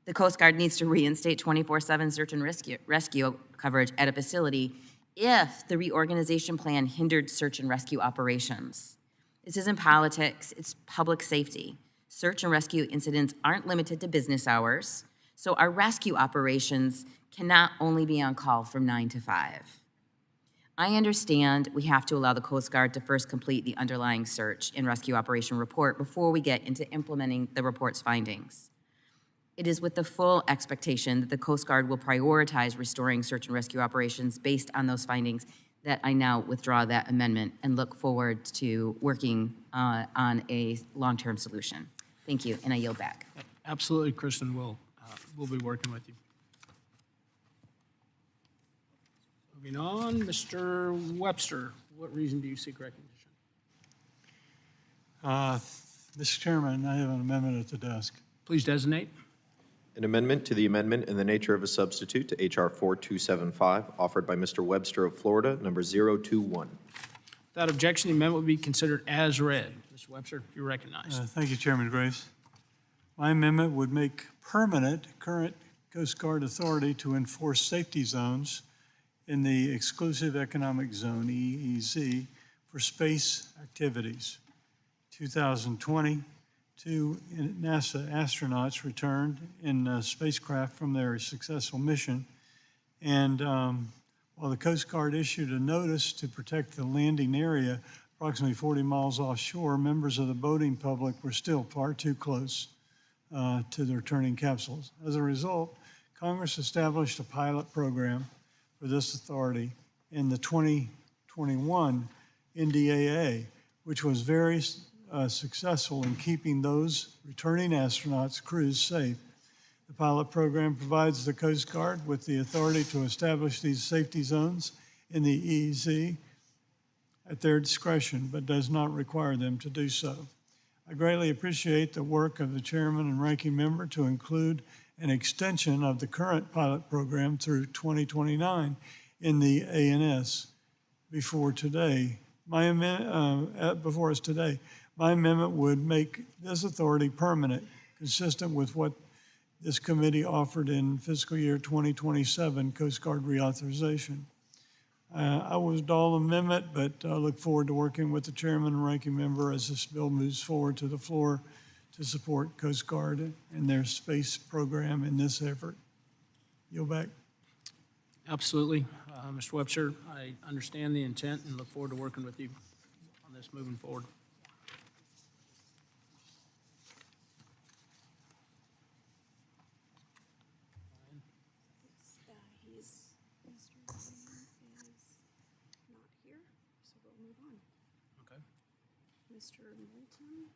The Coast Guard needs to reinstate 24/7 search and rescue coverage at a facility if the reorganization plan hindered search and rescue operations. This isn't politics, it's public safety. Search and rescue incidents aren't limited to business hours, so our rescue operations cannot only be on call from 9 to 5. I understand we have to allow the Coast Guard to first complete the underlying search and rescue operation report before we get into implementing the report's findings. It is with the full expectation that the Coast Guard will prioritize restoring search and rescue operations based on those findings that I now withdraw that amendment and look forward to working on a long-term solution. Thank you, and I yield back. Absolutely, Kristen, we'll be working with you. Moving on, Mr. Webster, what reason do you seek recognition? Mr. Chairman, I have an amendment at the desk. Please designate. An amendment to the amendment in the nature of a substitute to H.R. 4275, offered by Mr. Webster of Florida, number 021. Without objection, the amendment will be considered as read. Mr. Webster, you're recognized. Thank you, Chairman Graves. My amendment would make permanent current Coast Guard authority to enforce safety zones in the exclusive economic zone, EEZ, for space activities. 2020, 2 NASA astronauts returned in a spacecraft from their successful mission. And while the Coast Guard issued a notice to protect the landing area approximately 40 miles offshore, members of the boating public were still far too close to the returning capsules. As a result, Congress established a pilot program for this authority in the 2021 NDAA, which was very successful in keeping those returning astronauts' crews safe. The pilot program provides the Coast Guard with the authority to establish these safety zones in the EEZ at their discretion, but does not require them to do so. I greatly appreciate the work of the chairman and ranking member to include an extension of the current pilot program through 2029 in the ANS before us today. My amendment would make this authority permanent, consistent with what this committee offered in fiscal year 2027 Coast Guard reauthorization. I will withdraw the amendment, but I look forward to working with the chairman and ranking member as this bill moves forward to the floor to support Coast Guard and their space program in this effort. Yield back. Absolutely. Mr. Webster, I understand the intent and look forward to working with you on this moving forward. Mr. Ryan is not here, so we'll move on. Okay. Mr. Moulton?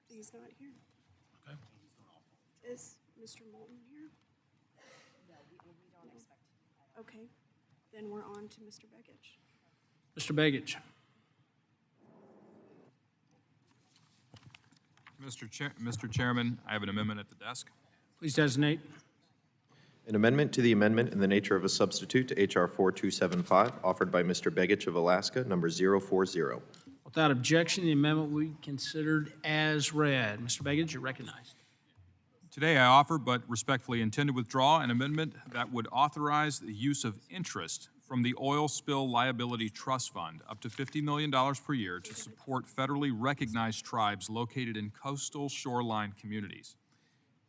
He's not here. Okay. Is Mr. Moulton here? No, we don't expect him. Okay, then we're on to Mr. Begich. Mr. Begich. Mr. Chairman, I have an amendment at the desk. Please designate. An amendment to the amendment in the nature of a substitute to H.R. 4275, offered by Mr. Begich of Alaska, number 040. Without objection, the amendment will be considered as read. Mr. Begich, you're recognized. Today, I offer, but respectfully intend to withdraw, an amendment that would authorize the use of interest from the Oil Spill Liability Trust Fund up to $50 million per year to support federally recognized tribes located in coastal shoreline communities.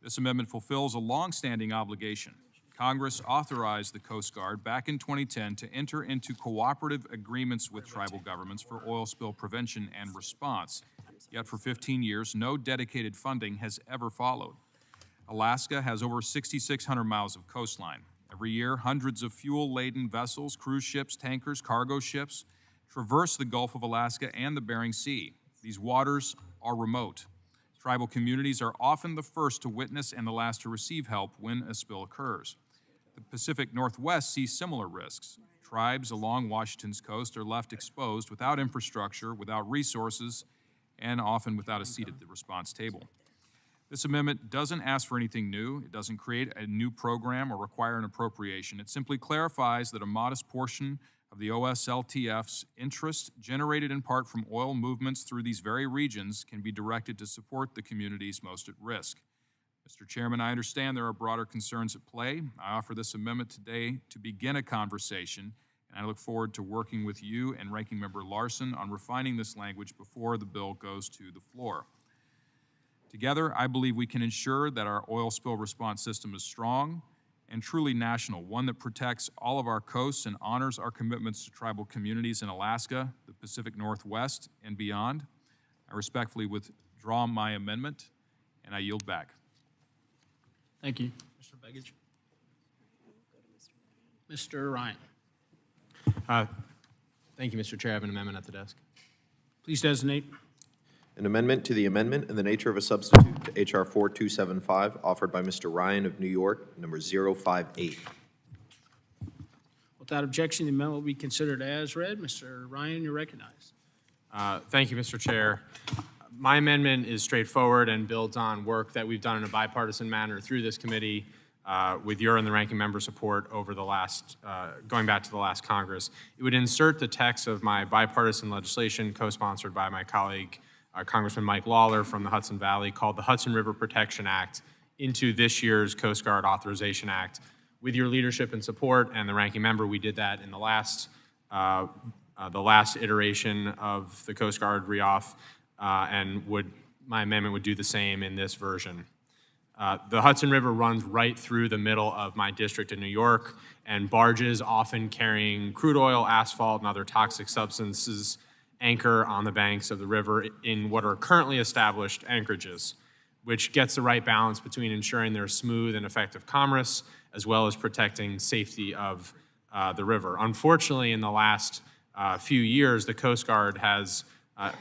This amendment fulfills a longstanding obligation. Congress authorized the Coast Guard back in 2010 to enter into cooperative agreements with tribal governments for oil spill prevention and response. Yet for 15 years, no dedicated funding has ever followed. Alaska has over 6,600 miles of coastline. Every year, hundreds of fuel-laden vessels, cruise ships, tankers, cargo ships traverse the Gulf of Alaska and the Bering Sea. These waters are remote. Tribal communities are often the first to witness and the last to receive help when a spill occurs. The Pacific Northwest sees similar risks. Tribes along Washington's coast are left exposed without infrastructure, without resources, and often without a seat at the response table. This amendment doesn't ask for anything new. It doesn't create a new program or require an appropriation. It simply clarifies that a modest portion of the OSLTF's interest generated in part from oil movements through these very regions can be directed to support the communities most at risk. Mr. Chairman, I understand there are broader concerns at play. I offer this amendment today to begin a conversation, and I look forward to working with you and Ranking Member Larson on refining this language before the bill goes to the floor. Together, I believe we can ensure that our oil spill response system is strong and truly national, one that protects all of our coasts and honors our commitments to tribal communities in Alaska, the Pacific Northwest, and beyond. I respectfully withdraw my amendment, and I yield back. Thank you, Mr. Begich. Mr. Ryan. Thank you, Mr. Chair. I have an amendment at the desk. Please designate. An amendment to the amendment in the nature of a substitute to H.R. 4275, offered by Mr. Ryan of New York, number 058. Without objection, the amendment will be considered as read. Mr. Ryan, you're recognized. Thank you, Mr. Chair. My amendment is straightforward and builds on work that we've done in a bipartisan manner through this committee with your and the ranking member support over the last, going back to the last Congress. It would insert the text of my bipartisan legislation co-sponsored by my colleague Congressman Mike Lawler from the Hudson Valley, called the Hudson River Protection Act into this year's Coast Guard Authorization Act. With your leadership and support and the ranking member, we did that in the last iteration of the Coast Guard reauth, and my amendment would do the same in this version. The Hudson River runs right through the middle of my district in New York, and barges often carrying crude oil, asphalt, and other toxic substances anchor on the banks of the river in what are currently established anchorages, which gets the right balance between ensuring there's smooth and effective commerce, as well as protecting safety of the river. Unfortunately, in the last few years, the Coast Guard has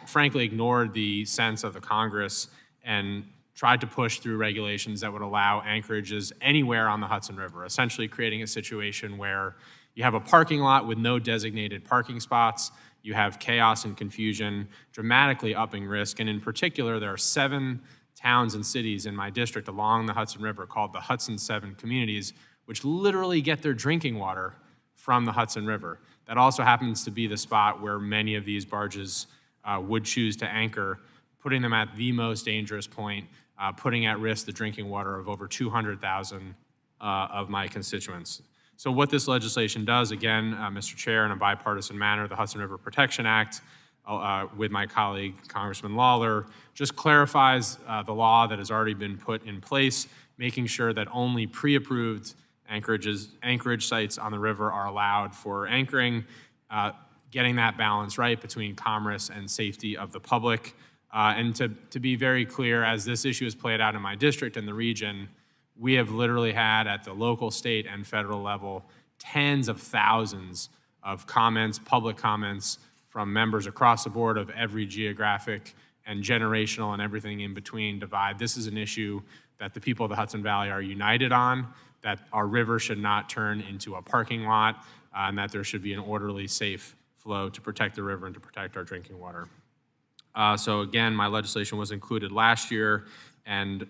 frankly ignored the sense of the Congress and tried to push through regulations that would allow anchorages anywhere on the Hudson River, essentially creating a situation where you have a parking lot with no designated parking spots, you have chaos and confusion, dramatically upping risk, and in particular, there are 7 towns and cities in my district along the Hudson River called the Hudson 7 communities, which literally get their drinking water from the Hudson River. That also happens to be the spot where many of these barges would choose to anchor, putting them at the most dangerous point, putting at risk the drinking water of over 200,000 of my constituents. So what this legislation does, again, Mr. Chair, in a bipartisan manner, the Hudson River Protection Act, with my colleague Congressman Lawler, just clarifies the law that has already been put in place, making sure that only pre-approved anchorage sites on the river are allowed for anchoring, getting that balance right between commerce and safety of the public. And to be very clear, as this issue is played out in my district and the region, we have literally had at the local, state, and federal level tens of thousands of comments, public comments from members across the board of every geographic and generational and everything in between divide. This is an issue that the people of the Hudson Valley are united on, that our river should not turn into a parking lot, and that there should be an orderly, safe flow to protect the river and to protect our drinking water. So again, my legislation was included last year, and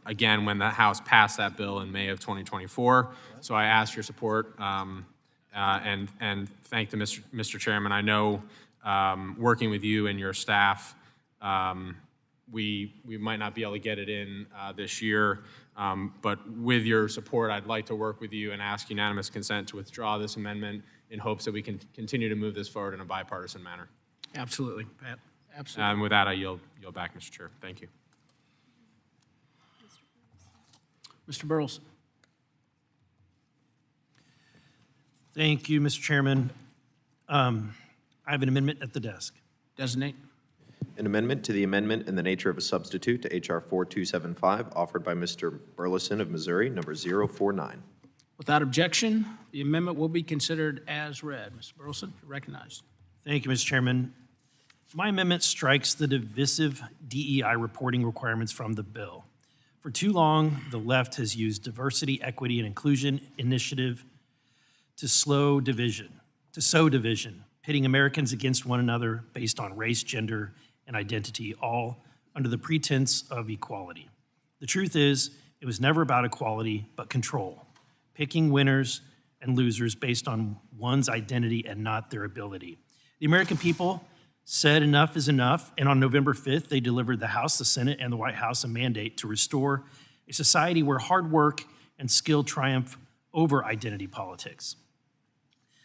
again, when the House passed that bill in May of 2024. So I ask your support and thank the Mr. Chairman. I know working with you and your staff, we might not be able to get it in this year, but with your support, I'd like to work with you and ask unanimous consent to withdraw this amendment in hopes that we can continue to move this forward in a bipartisan manner. Absolutely, Pat. Absolutely. And with that, I yield back, Mr. Chair. Thank you. Mr. Burleson. Thank you, Mr. Chairman. I have an amendment at the desk. Designate. An amendment to the amendment in the nature of a substitute to H.R. 4275, offered by Mr. Burleson of Missouri, number 049. Without objection, the amendment will be considered as read. Mr. Burleson, you're recognized. Thank you, Mr. Chairman. My amendment strikes the divisive DEI reporting requirements from the bill. For too long, the left has used diversity, equity, and inclusion initiative to sow division, pitting Americans against one another based on race, gender, and identity, all under the pretense of equality. The truth is, it was never about equality, but control, picking winners and losers based on one's identity and not their ability. The American people said enough is enough, and on November 5th, they delivered the House, the Senate, and the White House a mandate to restore a society where hard work and skill triumph over identity politics.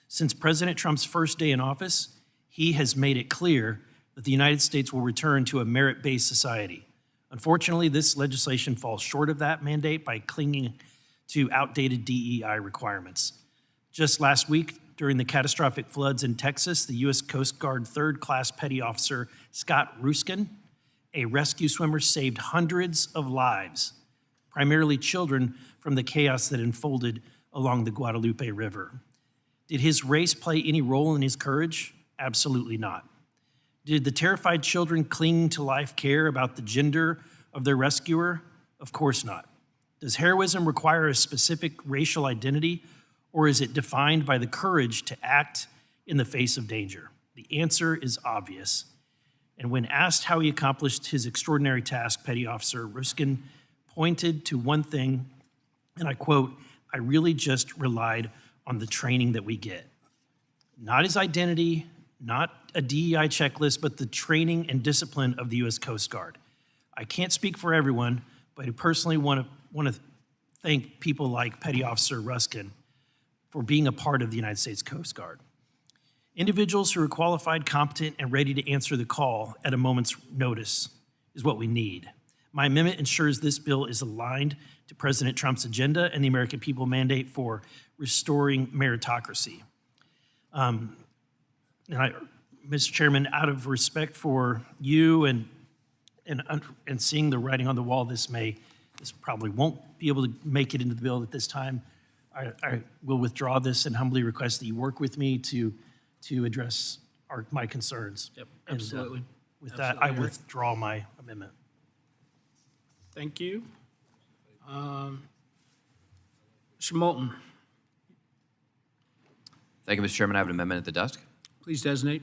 Since President Trump's first day in office, he has made it clear that the United States will return to a merit-based society. Unfortunately, this legislation falls short of that mandate by clinging to outdated DEI requirements. Just last week, during the catastrophic floods in Texas, the U.S. Coast Guard third-class petty officer Scott Ruskin, a rescue swimmer, saved hundreds of lives, primarily children, from the chaos that unfolded along the Guadalupe River. Did his race play any role in his courage? Absolutely not. Did the terrified children clinging to life care about the gender of their rescuer? Of course not. Does heroism require a specific racial identity, or is it defined by the courage to act in the face of danger? The answer is obvious. And when asked how he accomplished his extraordinary task, Petty Officer Ruskin pointed to one thing, and I quote, "I really just relied on the training that we get." Not his identity, not a DEI checklist, but the training and discipline of the U.S. Coast Guard. I can't speak for everyone, but I personally want to thank people like Petty Officer Ruskin for being a part of the United States Coast Guard. Individuals who are qualified, competent, and ready to answer the call at a moment's notice is what we need. My amendment ensures this bill is aligned to President Trump's agenda and the American people mandate for restoring meritocracy. Mr. Chairman, out of respect for you and seeing the writing on the wall, this probably won't be able to make it into the bill at this time. I will withdraw this and humbly request that you work with me to address my concerns. Yep, absolutely. With that, I withdraw my amendment. Thank you. Mr. Moulton, Thank you, Mr. Chairman. I have an amendment at the desk. please designate.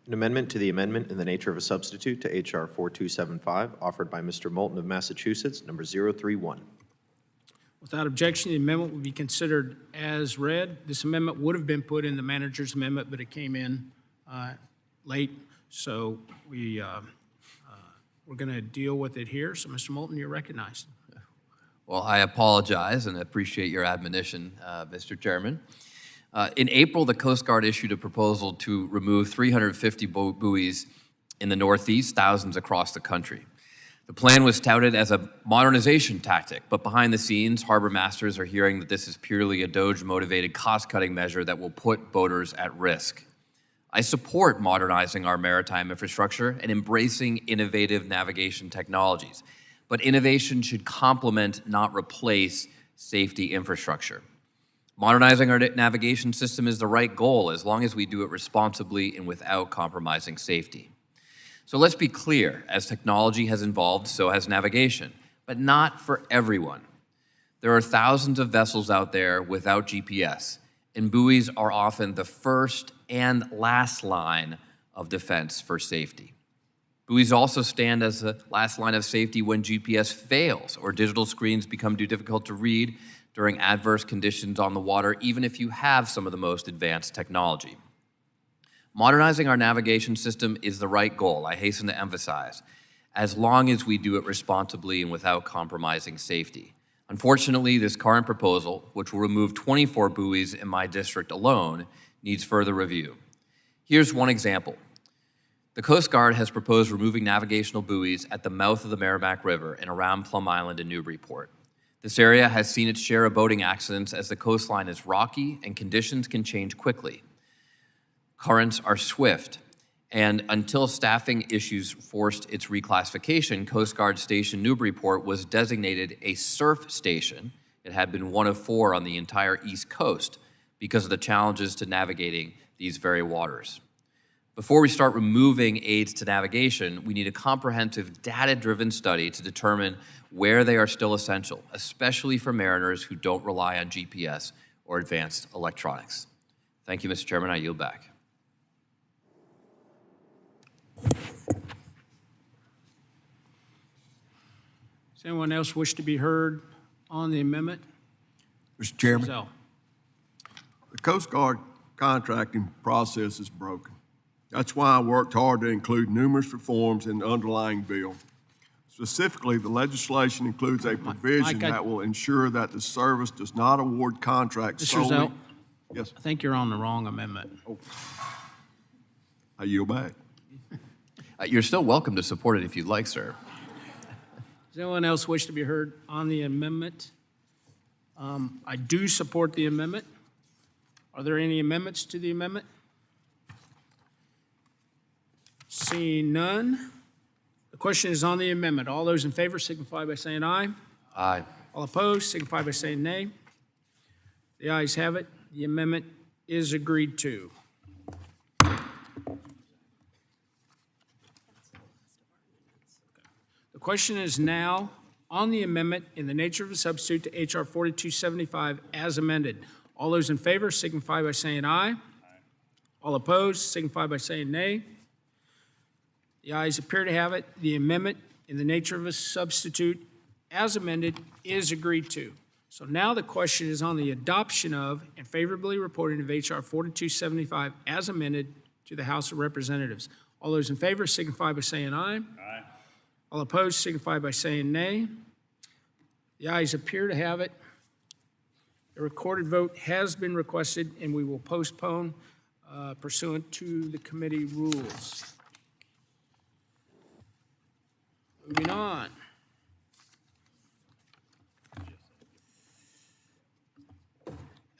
An amendment to the amendment in the nature of a substitute to H.R. 4275, offered by Mr. Moulton of Massachusetts, number 031. Without objection, the amendment will be considered as read. This amendment would have been put in the manager's amendment, but it came in late, so we're going to deal with it here. So, Mr. Moulton, you're recognized. Well, I apologize and appreciate your admonition, Mr. Chairman. In April, the Coast Guard issued a proposal to remove 350 buoys in the Northeast, thousands across the country. The plan was touted as a modernization tactic, but behind the scenes, harbor masters are hearing that this is purely a DOJ-motivated cost-cutting measure that will put boaters at risk. I support modernizing our maritime infrastructure and embracing innovative navigation technologies, but innovation should complement, not replace, safety infrastructure. Modernizing our navigation system is the right goal as long as we do it responsibly and without compromising safety. So let's be clear, as technology has evolved, so has navigation, but not for everyone. There are thousands of vessels out there without GPS, and buoys are often the first and last line of defense for safety. Buoys also stand as the last line of safety when GPS fails or digital screens become too difficult to read during adverse conditions on the water, even if you have some of the most advanced technology. Modernizing our navigation system is the right goal, I hasten to emphasize, as long as we do it responsibly and without compromising safety. Unfortunately, this current proposal, which will remove 24 buoys in my district alone, needs further review. Here's one example. The Coast Guard has proposed removing navigational buoys at the mouth of the Merrimack River and around Plum Island and Newburyport. This area has seen its share of boating accidents as the coastline is rocky and conditions can change quickly. Currents are swift, and until staffing issues forced its reclassification, Coast Guard Station Newburyport was designated a surf station. It had been one of 4 on the entire East Coast because of the challenges to navigating these very waters. Before we start removing aids to navigation, we need a comprehensive data-driven study to determine where they are still essential, especially for mariners who don't rely on GPS or advanced electronics. Thank you, Mr. Chairman. I yield back. Does anyone else wish to be heard on the amendment? Mr. Chairman, Zell. the Coast Guard contracting process is broken. That's why I worked hard to include numerous reforms in the underlying bill. Specifically, the legislation includes a provision Mike, that will ensure that the service does not award contracts Mr. solely. Zell, Yes, I think you're on the wrong amendment. I yield back. You're still welcome to support it if you'd like, sir. Does anyone else wish to be heard on the amendment? I do support the amendment. Are there any amendments to the amendment? Seeing none, the question is on the amendment. All those in favor signify by saying aye. Aye. All opposed signify by saying nay. The ayes have it. The amendment is agreed to. The question is now on the amendment in the nature of a substitute to H.R. 4275 as amended. All those in favor signify by saying aye. All opposed signify by saying nay. The ayes appear to have it. The amendment in the nature of a substitute as amended is agreed to. So now the question is on the adoption of and favorably reporting of H.R. 4275 as amended. to the House of Representatives. All those in favor signify by saying aye. Aye. All opposed signify by saying nay. The ayes appear to have it. A recorded vote has been requested, and we will postpone pursuant to the committee rules. Moving on.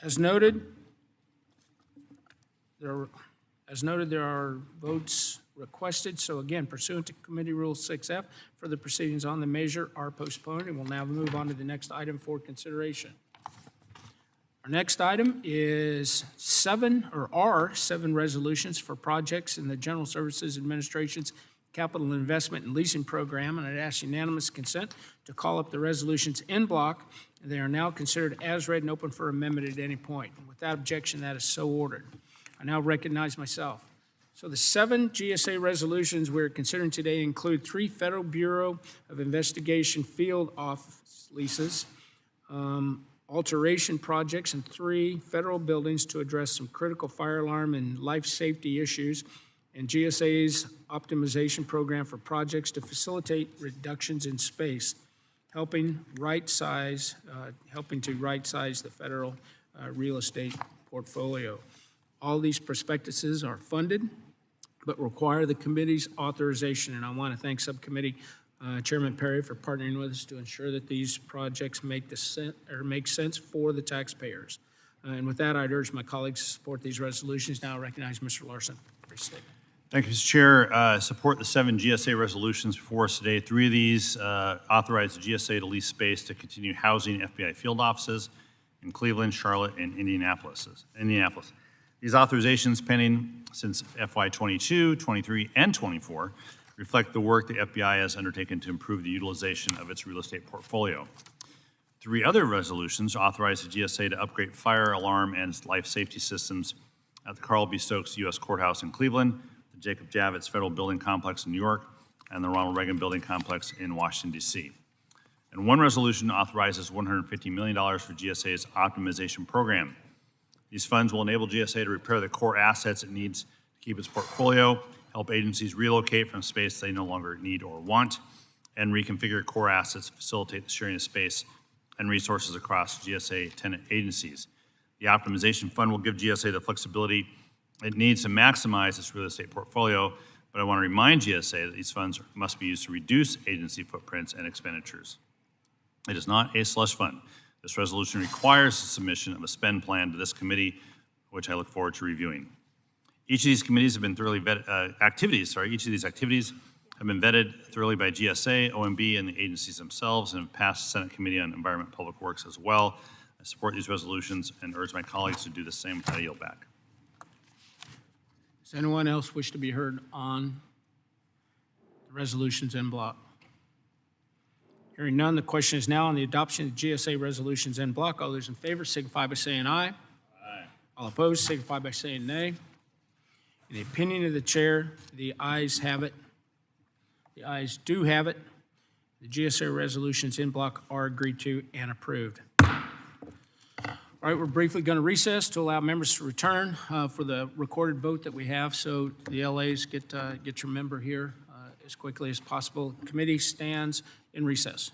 As noted, there are votes requested. So again, pursuant to Committee Rule 6F, further proceedings on the measure are postponed, and we'll now move on to the next item for consideration. Our next item is seven resolutions for projects in the General Services Administration's Capital Investment and Leasing Program, and I'd ask unanimous consent to call up the resolutions en bloc. They are now considered as read and open for amendment at any point. Without objection, that is so ordered. I now recognize myself. So the 7 GSA resolutions we're considering today include 3 Federal Bureau of Investigation field office leases, alteration projects, and 3 federal buildings to address some critical fire alarm and life safety issues, and GSA's optimization program for projects to facilitate reductions in space, helping to right-size the federal real estate portfolio. All these prospectuses are funded, but require the committee's authorization, and I want to thank Subcommittee Chairman Perry for partnering with us to ensure that these projects make sense for the taxpayers. And with that, I'd urge my colleagues to support these resolutions. Now I recognize Mr. Larson for his statement. Thank you, Mr. Chair. Support the 7 GSA resolutions before us today. 3 of these authorize the GSA to lease space to continue housing FBI field offices in Cleveland, Charlotte, and Indianapolis. These authorizations pending since FY 22, 23, and 24 reflect the work the FBI has undertaken to improve the utilization of its real estate portfolio. 3 other resolutions authorize the GSA to upgrade fire alarm and life safety systems at the Carl B. Stokes U.S. Courthouse in Cleveland, the Jacob Javits Federal Building Complex in New York, and the Ronald Reagan Building Complex in Washington, D.C. And 1 resolution authorizes $150 million for GSA's optimization program. These funds will enable GSA to repair the core assets it needs to keep its portfolio, help agencies relocate from space they no longer need or want, and reconfigure core assets to facilitate the sharing of space and resources across GSA tenant agencies. The optimization fund will give GSA the flexibility it needs to maximize its real estate portfolio, but I want to remind GSA that these funds must be used to reduce agency footprints and expenditures. It is not a slush fund. This resolution requires the submission of a spend plan to this committee, which I look forward to reviewing. Each of these activities have been thoroughly vetted thoroughly by GSA, OMB, and the agencies themselves, and have passed the Senate Committee on Environment and Public Works as well. I support these resolutions and urge my colleagues to do the same. I yield back. Does anyone else wish to be heard on the resolutions en bloc? Hearing none, the question is now on the adoption of GSA resolutions en bloc. All those in favor signify by saying aye. Aye. All opposed signify by saying nay. In the opinion of the chair, the ayes have it. The ayes do have it. The GSA resolutions en bloc are agreed to and approved. All right, we're briefly going to recess to allow members to return for the recorded vote that we have. So the LAs get your member here as quickly as possible. Committee stands in recess.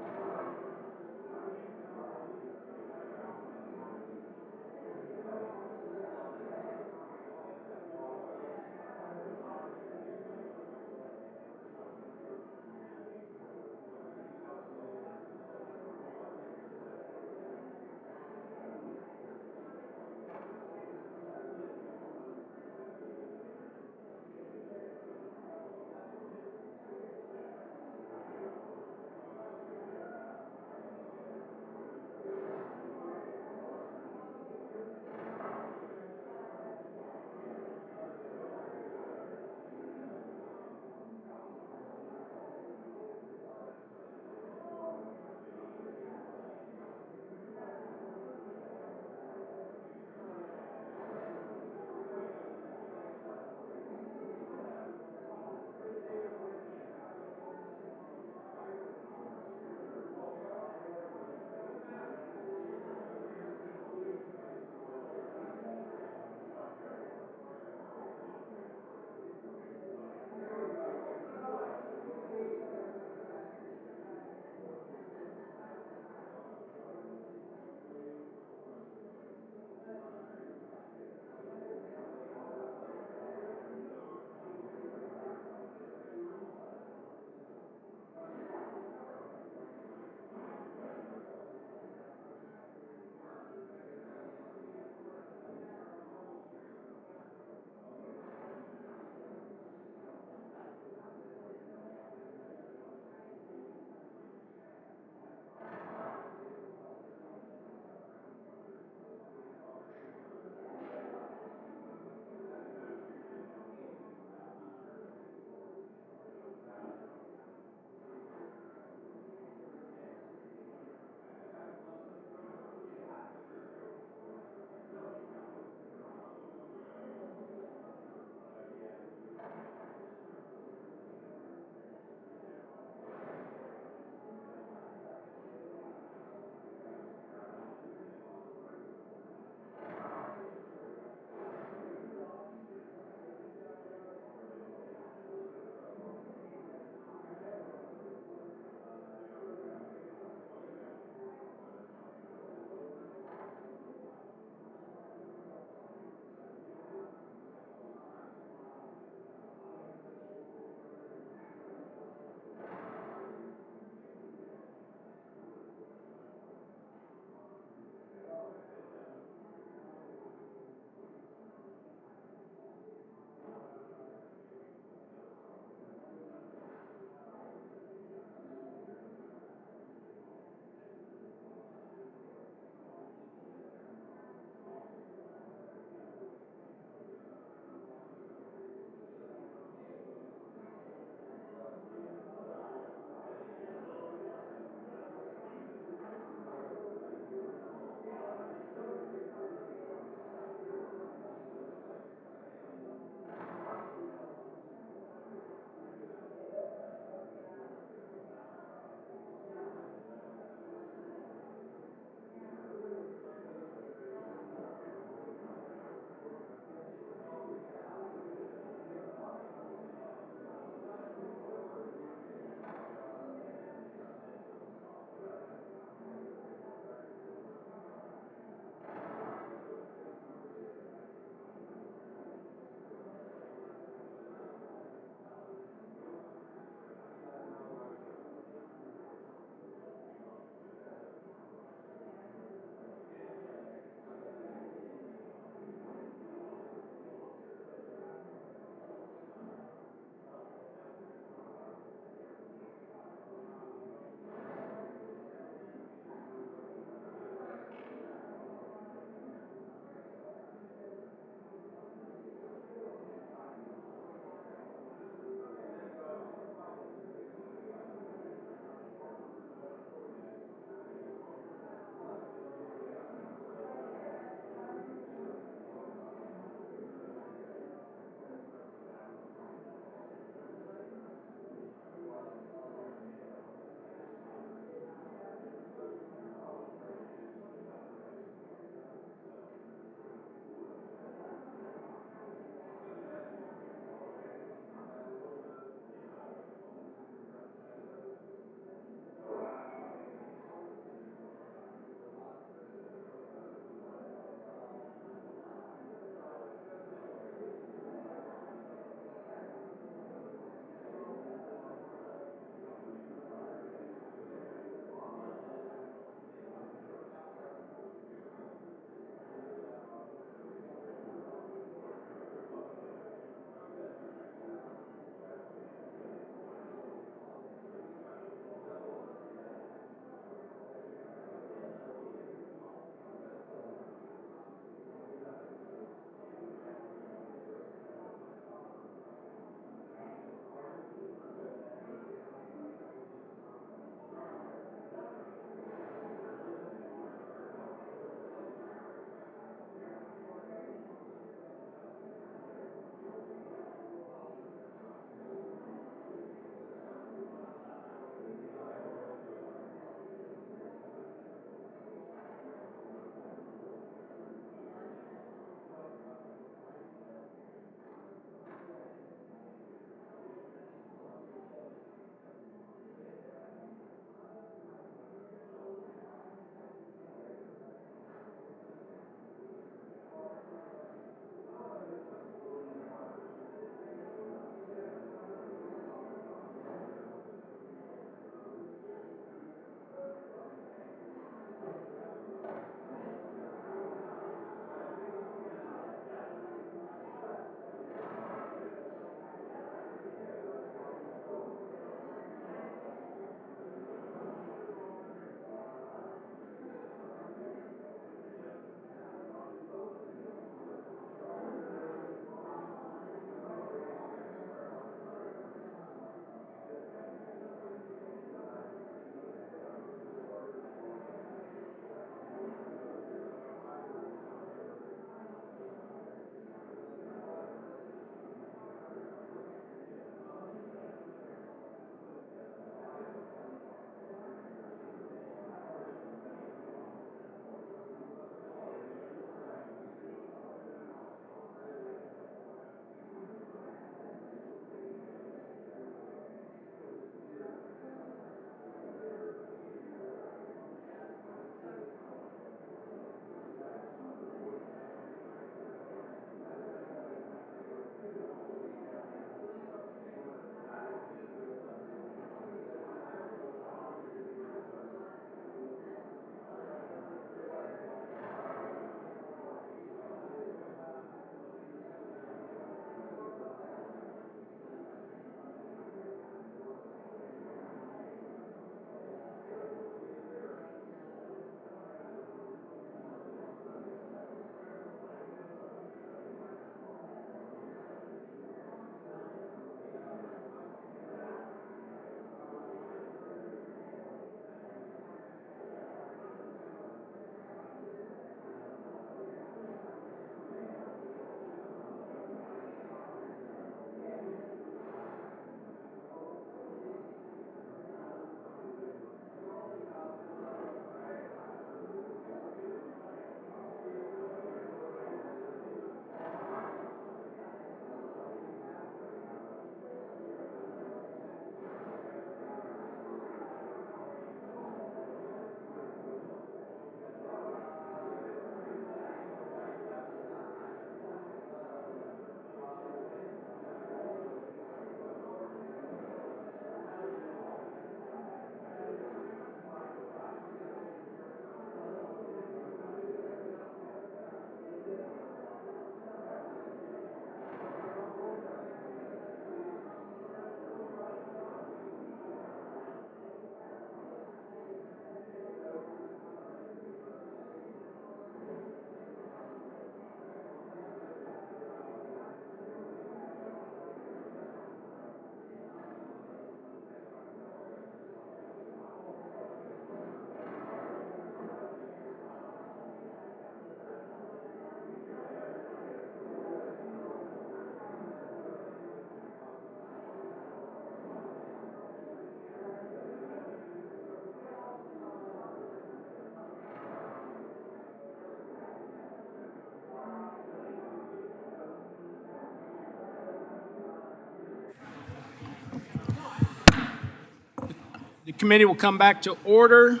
Subcommittee will come back to order.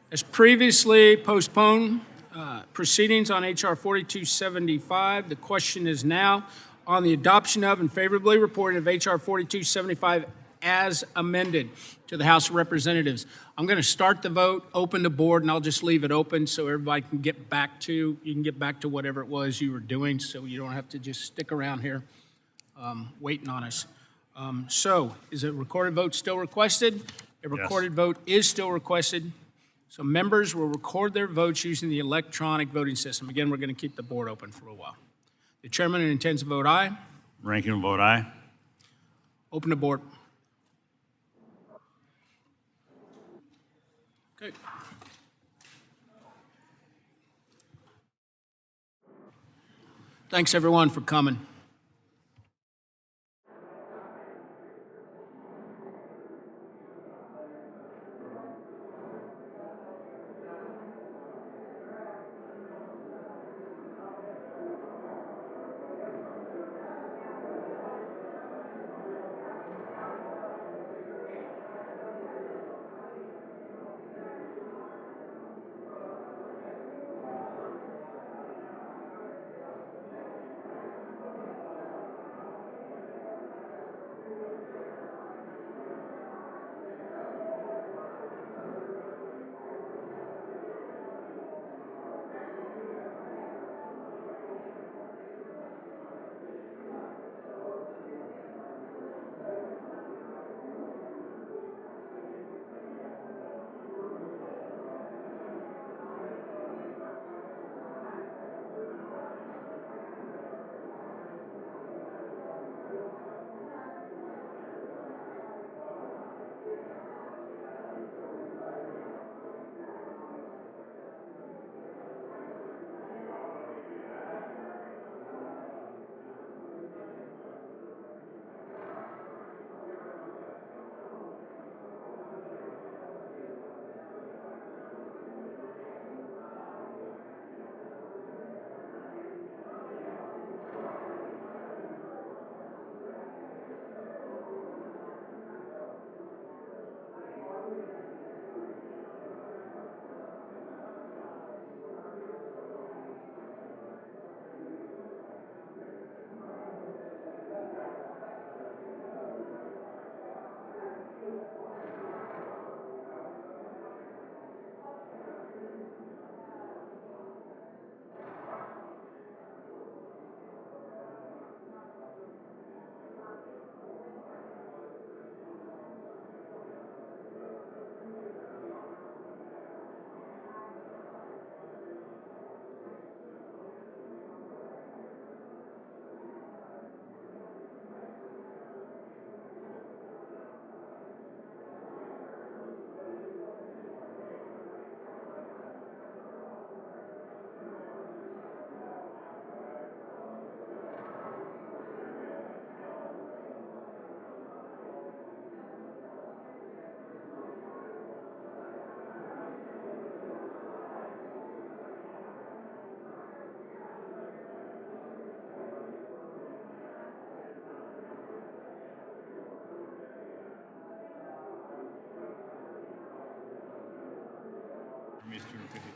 As previously postponed, proceedings on H.R. 4275. The question is now on the adoption of and favorably reporting of H.R. 4275 as amended to the House of Representatives. I'm going to start the vote, open the board, and I'll just leave it open so everybody can get back to, whatever it was you were doing, so you don't have to just stick around here waiting on us. So is a recorded vote still requested? A recorded vote is still requested. So members will record their votes using the electronic voting system. Again, we're going to keep the board open for a while. The chairman intends to vote aye. Ranking will vote aye. Open the board. Okay. Thanks, everyone, for coming.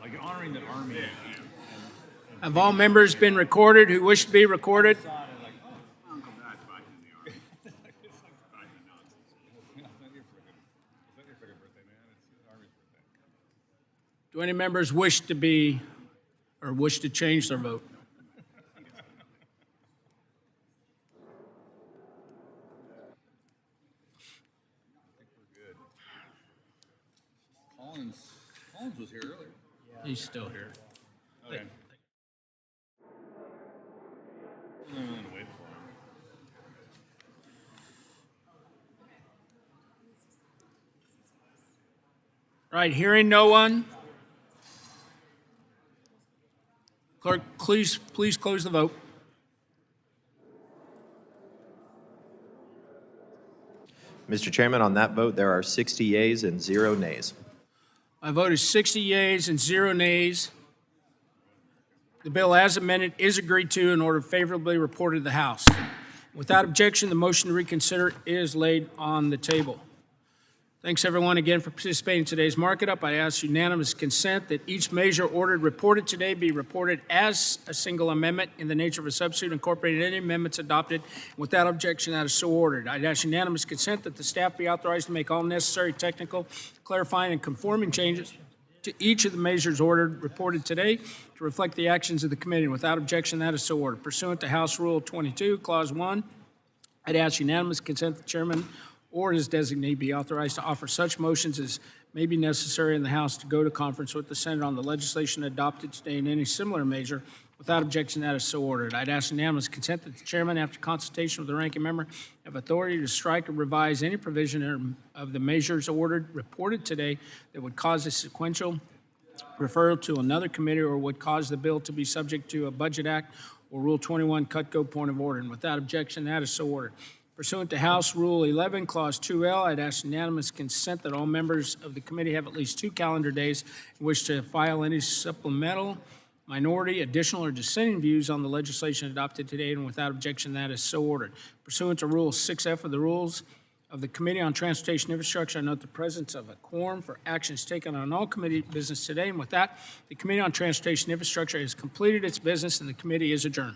Like honoring the Army. Have all members been recorded who wish to be recorded? Do any members wish to be or wish to change their vote? Collins was here earlier. He's still here. Okay. I'm willing to wait for him. Right, hearing no one. Clerk, please close the vote. Mr. Chairman, on that vote, there are 60 yeas and 0 nays. My vote is 60 yeas and 0 nays. The bill as amended is agreed to and ordered favorably reported to the House. Without objection, the motion to reconsider is laid on the table. Thanks, everyone, again for participating in today's Markup. I ask unanimous consent that each measure ordered reported today be reported as a single amendment in the nature of a substitute, incorporating any amendments adopted. Without objection, that is so ordered. I'd ask unanimous consent that the staff be authorized to make all necessary technical, clarifying, and conforming changes to each of the measures ordered reported today to reflect the actions of the committee. Without objection, that is so ordered. Pursuant to House Rule 22, Clause 1, I'd ask unanimous consent that the chairman or his designee be authorized to offer such motions as may be necessary in the House to go to conference with the Senate on the legislation adopted today in any similar measure. Without objection, that is so ordered. I'd ask unanimous consent that the chairman, after consultation with the ranking member, have authority to strike or revise any provision of the measures ordered reported today that would cause a sequential referral to another committee or would cause the bill to be subject to a Budget Act or Rule 21 cut-go point of order. And without objection, that is so ordered. Pursuant to House Rule 11, Clause 2L, I'd ask unanimous consent that all members of the committee have at least 2 calendar days in which to file any supplemental, minority, additional, or dissenting views on the legislation adopted today, and without objection, that is so ordered. Pursuant to Rule 6F of the Rules of the Committee on Transportation Infrastructure, I note the presence of a quorum for actions taken on all committee business today, and with that, the Committee on Transportation Infrastructure has completed its business, and the committee is adjourned.